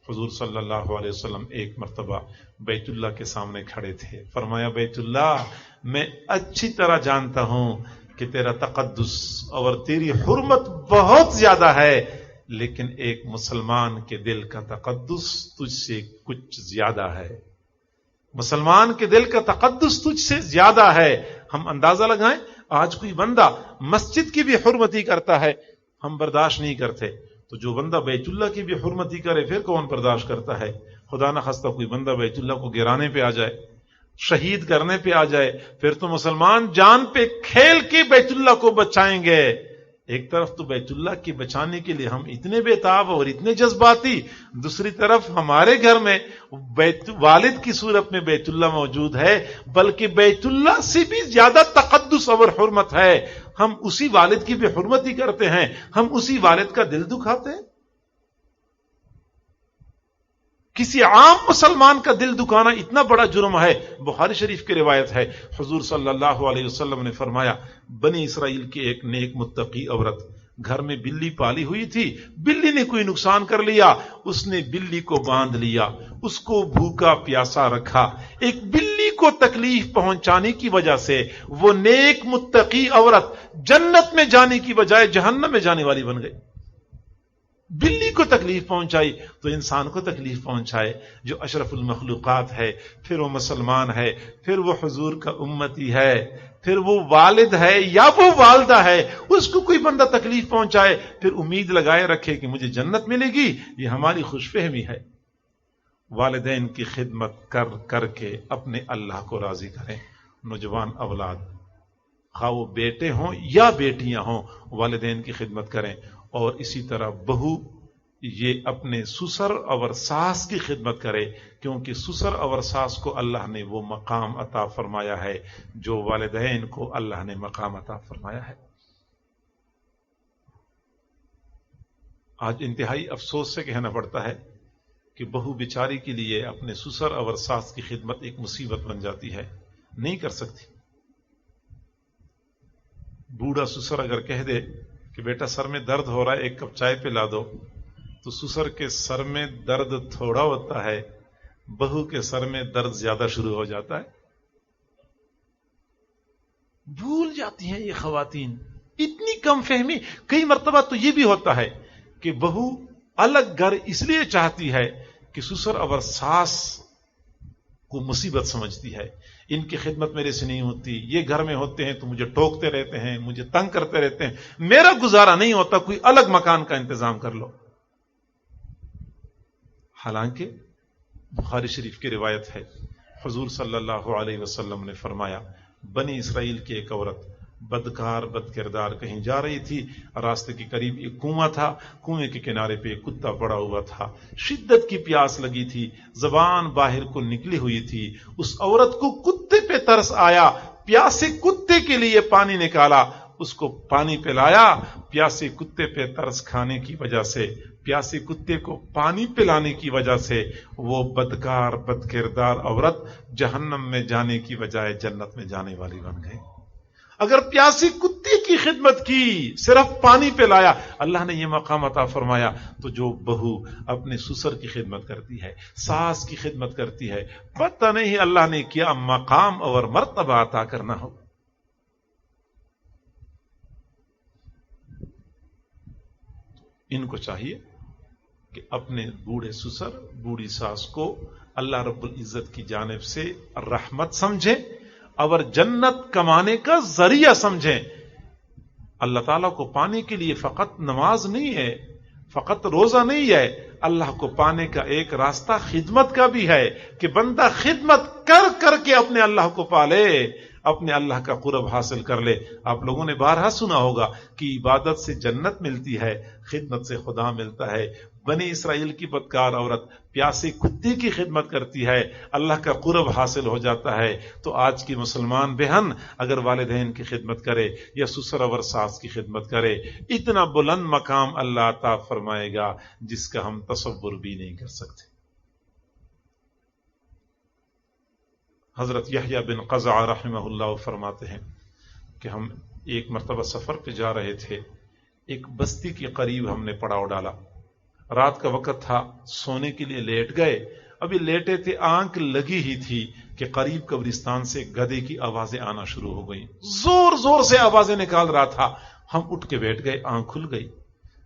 حضور صلی اللہ علیہ وسلم ایک مرتبہ بیت اللہ کے سامنے کھڑے تھے. فرمایا, بیت اللہ, میں اچھی طرح جانتا ہوں کہ تیرا تقدس اور تیری حرمت بہت زیادہ ہے, لیکن ایک مسلمان کے دل کا تقدس تجھ سے کچھ زیادہ ہے. مسلمان کے دل کا تقدس تجھ سے زیادہ ہے. ہم اندازہ لگائیں, آج کوئی بندہ مسجد کی بھی حرمتی کرتا ہے, ہم برداشت نہیں کرتے, تو جو بندہ بیت اللہ کی بھی حرمتی کرے پھر کون برداشت کرتا ہے؟ خدا نہ خواستہ کوئی بندہ بیت اللہ کو گرانے پہ آ جائے, شہید کرنے پہ آ جائے, پھر تو مسلمان جان پہ کھیل کے بیت اللہ کو بچائیں گے. ایک طرف تو بیت اللہ کی بچانے کے لیے ہم اتنے بےتاب اور اتنے جذباتی, دوسری طرف ہمارے گھر میں والد کی صورت میں بیت اللہ موجود ہے, بلکہ بیت اللہ سے بھی زیادہ تقدس اور حرمت ہے. ہم اسی والد کی بھی حرمتی کرتے ہیں, ہم اسی والد کا دل دکھاتے ہیں. کسی عام مسلمان کا دل دکھانا اتنا بڑا جرم ہے. بخاری شریف کی روایت ہے, حضور صلی اللہ علیہ وسلم نے فرمایا, بنی اسرائیل کی ایک نیک متقی عورت گھر میں بلی پالی ہوئی تھی, بلی نے کوئی نقصان کر لیا, اس نے بلی کو باندھ لیا, اس کو بھوکا پیاسا رکھا. ایک بلی کو تکلیف پہنچانے کی وجہ سے وہ نیک متقی عورت جنت میں جانے کی بجائے جہنم میں جانے والی بن گئی. بلی کو تکلیف پہنچائی تو انسان کو تکلیف پہنچائے جو اشرف المخلوقات ہے, پھر وہ مسلمان ہے, پھر وہ حضور کا امتی ہے, پھر وہ والد ہے یا وہ والدہ ہے, اس کو کوئی بندہ تکلیف پہنچائے پھر امید لگائے رکھے کہ مجھے جنت ملے گی, یہ ہماری خوش فہمی ہے. والدین کی خدمت کر کر کے اپنے اللہ کو راضی کریں. نوجوان اولاد, خواہ وہ بیٹے ہوں یا بیٹیاں ہوں, والدین کی خدمت کریں. اور اسی طرح بہو یہ اپنے سسر اور ساس کی خدمت کرے, کیونکہ سسر اور ساس کو اللہ نے وہ مقام عطا فرمایا ہے جو والدین کو اللہ نے مقام عطا فرمایا ہے. آج انتہائی افسوس سے کہنا پڑتا ہے کہ بہو بیچاری کے لیے اپنے سسر اور ساس کی خدمت ایک مصیبت بن جاتی ہے, نہیں کر سکتی. بوڑھا سسر اگر کہہ دے کہ بیٹا سر میں درد ہو رہا ہے, ایک کپ چائے پلا دو, تو سسر کے سر میں درد تھوڑا ہوتا ہے, بہو کے سر میں درد زیادہ شروع ہو جاتا ہے. بھول جاتی ہیں یہ خواتین, اتنی کم فہمی. کئی مرتبہ تو یہ بھی ہوتا ہے کہ بہو الگ گھر اس لیے چاہتی ہے کہ سسر اور ساس کو مصیبت سمجھتی ہے, ان کی خدمت میرے سے نہیں ہوتی, یہ گھر میں ہوتے ہیں تو مجھے ٹوکتے رہتے ہیں, مجھے تنگ کرتے رہتے ہیں, میرا گزارا نہیں ہوتا, کوئی الگ مکان کا انتظام کر لو. حالانکہ بخاری شریف کی روایت ہے, حضور صلی اللہ علیہ وسلم نے فرمایا, بنی اسرائیل کی ایک عورت بدکار بد کردار کہیں جا رہی تھی, راستے کے قریب ایک کنواں تھا, کنویں کے کنارے پہ ایک کتا پڑا ہوا تھا, شدت کی پیاس لگی تھی, زبان باہر کو نکلی ہوئی تھی. اس عورت کو کتے پہ ترس آیا, پیاسے کتے کے لیے پانی نکالا, اس کو پانی پلایا. پیاسے کتے پہ ترس کھانے کی وجہ سے, پیاسے کتے کو پانی پلانے کی وجہ سے وہ بدکار بد کردار عورت جہنم میں جانے کی بجائے جنت میں جانے والی بن گئی. اگر پیاسی کتے کی کی خدمت کی، صرف پانی پلایا، اللہ نے یہ مقام عطا فرمایا۔ تو جو بہو اپنے سسر کی خدمت کرتی ہے، ساس کی خدمت کرتی ہے، پتہ نہیں اللہ نے کیا مقام اور مرتبہ عطا کرنا ہو۔ ان کو چاہیے کہ اپنے بوڑھے سسر، بوڑھی ساس کو اللہ رب العزت کی جانب سے رحمت سمجھیں اور جنت کمانے کا ذریعہ سمجھیں۔ اللہ تعالیٰ کو پانے کے لیے فقط نماز نہیں ہے، فقط روزہ نہیں ہے، اللہ کو پانے کا ایک راستہ خدمت کا بھی ہے کہ بندہ خدمت کر کر کے اپنے اللہ کو پالے، اپنے اللہ کا قرب حاصل کر لے۔ آپ لوگوں نے بارہا سنا ہوگا کہ عبادت سے جنت ملتی ہے، خدمت سے خدا ملتا ہے۔ بنی اسرائیل کی بدکار عورت پیاسے کتے کی خدمت کرتی ہے، اللہ کا قرب حاصل ہو جاتا ہے۔ تو آج کی مسلمان بہن اگر والدین کی خدمت کرے یا سسر اور ساس کی خدمت کرے، اتنا بلند مقام اللہ عطا فرمائے گا جس کا ہم تصور بھی نہیں کر سکتے۔ حضرت یحییٰ بن قزعہ رحمہ اللہ فرماتے ہیں کہ ہم ایک مرتبہ سفر پہ جا رہے تھے، ایک بستی کے قریب ہم نے پڑاؤ ڈالا، رات کا وقت تھا، سونے کے لیے لیٹ گئے، ابھی لیٹے تھے، آنکھ لگی ہی تھی کہ قریب قبرستان سے گدھے کی آوازیں آنا شروع ہو گئیں، زور زور سے آوازیں نکال رہا تھا۔ ہم اٹھ کے بیٹھ گئے، آنکھ کھل گئی،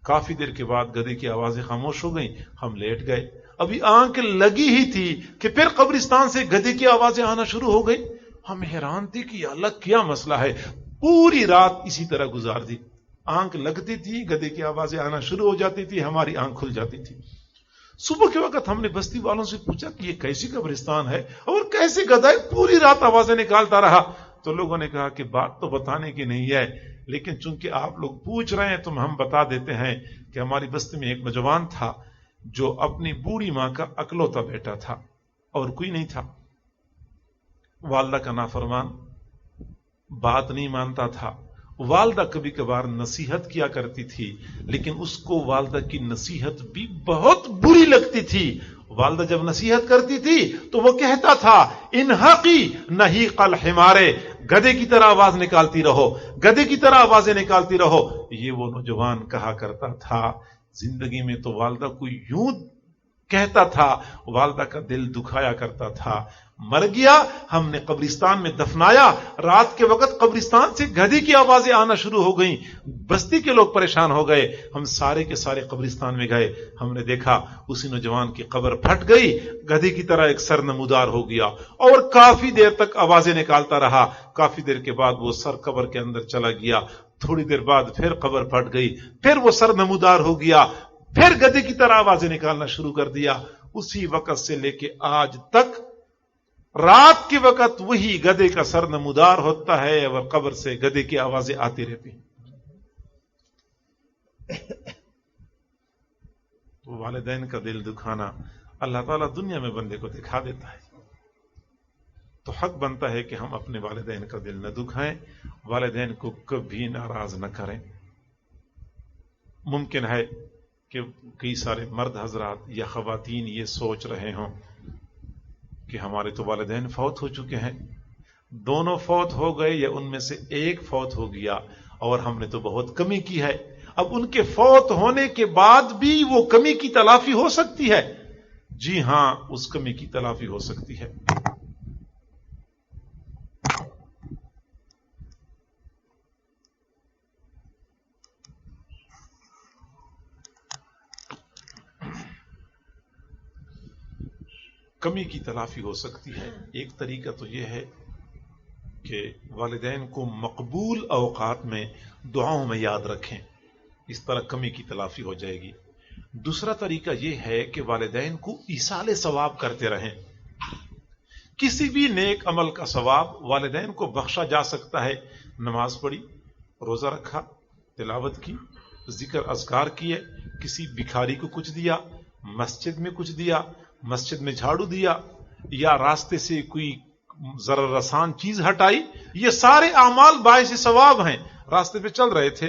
کافی دیر کے بعد گدھے کی آوازیں خاموش ہو گئیں، ہم لیٹ گئے، ابھی آنکھ لگی ہی تھی کہ پھر قبرستان سے گدھے کی آوازیں آنا شروع ہو گئی۔ ہم حیران تھے کہ اللہ کیا مسئلہ ہے، پوری رات اسی طرح گزار دی، آنکھ لگتی تھی، گدھے کی آوازیں آنا شروع ہو جاتی تھی، ہماری آنکھ کھل جاتی تھی۔ صبح کے وقت ہم نے بستی والوں سے پوچھا کہ یہ کیسی قبرستان ہے اور کیسے گدھا پوری رات آوازیں نکالتا رہا؟ تو لوگوں نے کہا کہ بات تو بتانے کی نہیں ہے، لیکن چونکہ آپ لوگ پوچھ رہے ہیں تو ہم بتا دیتے ہیں کہ ہماری بستی میں ایک نوجوان تھا جو اپنی بوڑھی ماں کا اکلوتا بیٹا تھا اور کوئی نہیں تھا، والدہ کا نافرمان، بات نہیں مانتا تھا۔ والدہ کبھی کبھار نصیحت کیا کرتی تھی لیکن اس کو والدہ کی نصیحت بھی بہت بری لگتی تھی۔ والدہ جب نصیحت کرتی تھی تو وہ کہتا تھا انحقی نحیق الحمار، گدھے کی طرح آواز نکالتی رہو، گدھے کی طرح آوازیں نکالتی رہو، یہ وہ نوجوان کہا کرتا تھا۔ زندگی میں تو والدہ کو یوں کہتا تھا، والدہ کا دل دکھایا کرتا تھا۔ مر گیا، ہم نے قبرستان میں دفنایا، رات کے وقت قبرستان سے گدھے کی آوازیں آنا شروع ہو گئیں، بستی کے لوگ پریشان ہو گئے، ہم سارے کے سارے قبرستان میں گئے، ہم نے دیکھا اسی نوجوان کی قبر پھٹ گئی، گدھے کی طرح ایک سر نمودار ہو گیا اور کافی دیر تک آوازیں نکالتا رہا۔ کافی دیر کے بعد وہ سر قبر کے اندر چلا گیا، تھوڑی دیر بعد پھر قبر پھٹ گئی، پھر وہ سر نمودار ہو گیا، پھر گدھے کی طرح آوازیں نکالنا شروع کر دیا۔ اسی وقت سے لے کے آج تک رات کے وقت وہی گدھے کا سر نمودار ہوتا ہے اور قبر سے گدھے کی آوازیں آتی رہتی ہیں۔ تو والدین کا دل دکھانا اللہ تعالیٰ دنیا میں بندے کو دکھا دیتا ہے، تو حق بنتا ہے کہ ہم اپنے والدین کا دل نہ دکھائیں، والدین کو کبھی ناراض نہ کریں۔ ممکن ہے کہ کئی سارے مرد حضرات یا خواتین یہ سوچ رہے ہوں کہ ہمارے تو والدین فوت ہو چکے ہیں، دونوں فوت ہو گئے یا ان میں سے ایک فوت ہو گیا اور ہم نے تو بہت کمی کی ہے، اب ان کے فوت ہونے کے بعد بھی وہ کمی کی تلافی ہو سکتی ہے؟ جی ہاں، اس کمی کی تلافی ہو سکتی ہے۔ کمی کی تلافی ہو سکتی ہے۔ ایک طریقہ تو یہ ہے کہ والدین کو مقبول اوقات میں دعاؤں میں یاد رکھیں، اس طرح کمی کی تلافی ہو جائے گی۔ دوسرا طریقہ یہ ہے کہ والدین کو ایصال ثواب کرتے رہیں۔ کسی بھی نیک عمل کا ثواب والدین کو بخشا جا سکتا ہے، نماز پڑھی، روزہ رکھا، تلاوت کی، ذکر اذکار کیے، کسی بھکاری کو کچھ دیا، مسجد میں کچھ دیا، مسجد میں جھاڑو دیا، یا راستے سے کوئی ضرر رسان چیز ہٹائی، یہ سارے اعمال باعث ثواب ہیں۔ راستے پہ چل رہے تھے،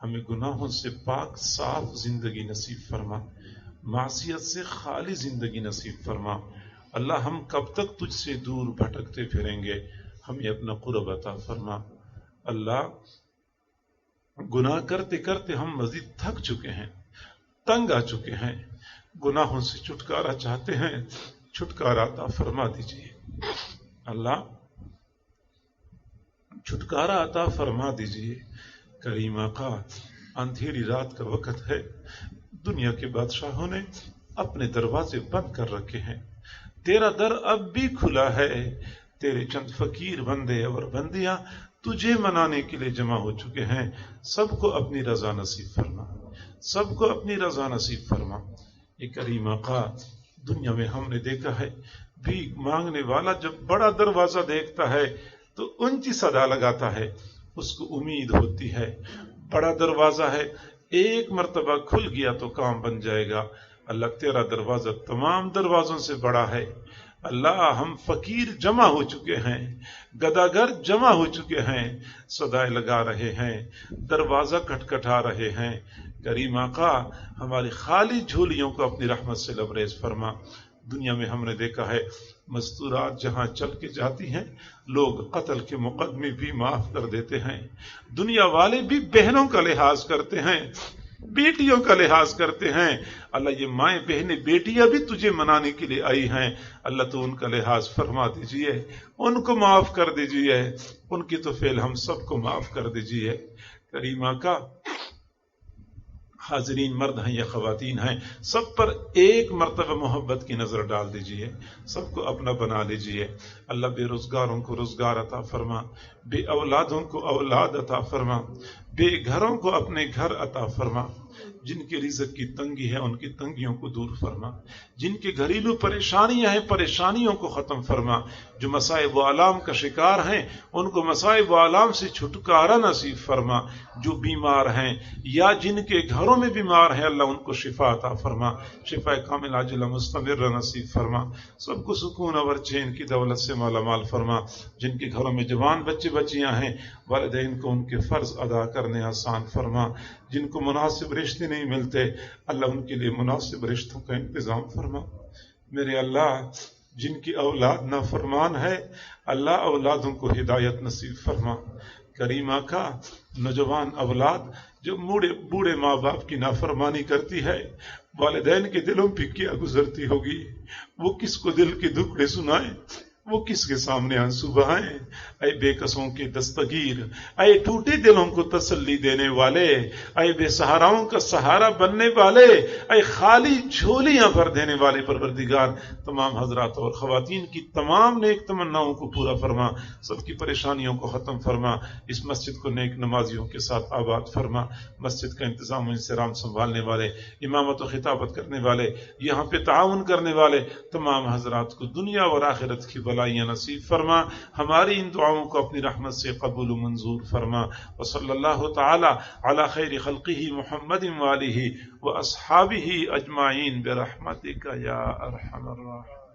ہمیں گناہوں سے پاک صاف زندگی نصیب فرما، معصیت سے خالی زندگی نصیب فرما۔ اللہ ہم کب تک تجھ سے دور بھٹکتے پھریں گے، ہمیں اپنا قرب عطا فرما۔ اللہ گناہ کرتے کرتے ہم مزید تھک چکے ہیں، تنگ آ چکے ہیں، گناہوں سے چھٹکارا چاہتے ہیں، چھٹکارا عطا فرما دیجیے۔ اللہ چھٹکارا عطا فرما دیجیے۔ کریم آقا، اندھیری رات کا وقت ہے، دنیا کے بادشاہوں نے اپنے دروازے بند کر رکھے ہیں، تیرا در اب بھی کھلا ہے، تیرے چند فقیر بندے اور بندیاں تجھے منانے کے لیے جمع ہو چکے ہیں، سب کو اپنی رضا نصیب فرما، سب کو اپنی رضا نصیب فرما۔ یہ کریم آقا، دنیا میں ہم نے دیکھا ہے بھیک مانگنے والا جب بڑا دروازہ دیکھتا ہے تو اونچی صدا لگاتا ہے، اس کو امید ہوتی ہے بڑا دروازہ ہے، ایک مرتبہ کھل گیا تو کام بن جائے گا۔ اللہ تیرا دروازہ تمام دروازوں سے بڑا ہے۔ اللہ ہم فقیر جمع ہو چکے ہیں، گداگر جمع ہو چکے ہیں، صدائے لگا رہے ہیں، دروازہ کھٹکھٹا رہے ہیں۔ کریم آقا، ہماری خالی جھولیوں کو اپنی رحمت سے لبریز فرما۔ دنیا میں ہم نے دیکھا ہے مستورات جہاں چل کے جاتی ہیں، لوگ قتل کے مقدمے بھی معاف کر دیتے ہیں، دنیا والے بھی بہنوں کا لحاظ کرتے ہیں، بیٹیوں کا لحاظ کرتے ہیں۔ اللہ یہ مائیں بہنیں بیٹیاں بھی تجھے منانے کے لیے آئی ہیں، اللہ تو ان کا لحاظ فرما دیجئے، ان کو معاف کر دیجئے، ان کی تو فعل ہم سب کو معاف کر دیجئے۔ کریم آقا، حاضرین مرد ہیں یا خواتین ہیں، سب پر ایک مرتبہ محبت کی نظر ڈال دیجئے، سب کو اپنا بنا لیجئے۔ اللہ بے روزگاروں کو روزگار عطا فرما، بے اولادوں کو اولاد عطا فرما، بے گھروں کو اپنے گھر عطا فرما، جن کے رزق کی تنگی ہے ان کی تنگیوں کو دور فرما، جن کے گھریلو پریشانیاں ہیں پریشانیوں کو ختم فرما، جو مصائب و آلام کا شکار ہیں ان کو مصائب و آلام سے چھٹکارا نصیب فرما، جو بیمار ہیں یا جن کے گھروں میں بیمار ہیں اللہ ان کو شفا عطا فرما، شفا کامل عاجلہ مستمر نصیب فرما، سب کو سکون اور چین کی دولت سے مالا مال فرما، جن کے گھروں میں جوان بچے بچیاں ہیں والدین کو ان کے فرض ادا کرنے آسان فرما، جن کو مناسب رشتے نہیں ملتے اللہ ان کے لیے مناسب رشتوں کا انتظام فرما۔ میرے اللہ، جن کی اولاد نافرمان ہے اللہ اولادوں کو ہدایت نصیب فرما۔ کریم آقا، نوجوان اولاد جو بوڑھے ماں باپ کی نافرمانی کرتی ہے، والدین کے دلوں پہ کیا گزرتی ہوگی، وہ کس کو دل کے دکھڑے سنائیں، وہ کس کے سامنے آنسو بہائیں۔ اے بے کسوں کے دستگیر، اے ٹوٹے دلوں کو تسلی دینے والے، اے بے سہاراؤں کا سہارا بننے والے، اے خالی جھولیاں بھر دینے والے پروردگار، تمام حضرات اور خواتین کی تمام نیک تمناؤں کو پورا فرما، سب کی پریشانیوں کو ختم فرما، اس مسجد کو نیک نمازیوں کے ساتھ آباد فرما، مسجد کا انتظام و انصرام سنبھالنے والے، امامت و خطابت کرنے والے، یہاں پہ تعاون کرنے والے تمام حضرات کو دنیا اور آخرت کی بلائیاں نصیب فرما، ہماری ان دعاؤں کو اپنی رحمت سے قبول و منظور فرما۔ وصلی اللہ تعالی علی خیر خلقہ محمد وآلہ واصحابہ اجمعین برحمتک یا ارحم الراحمین۔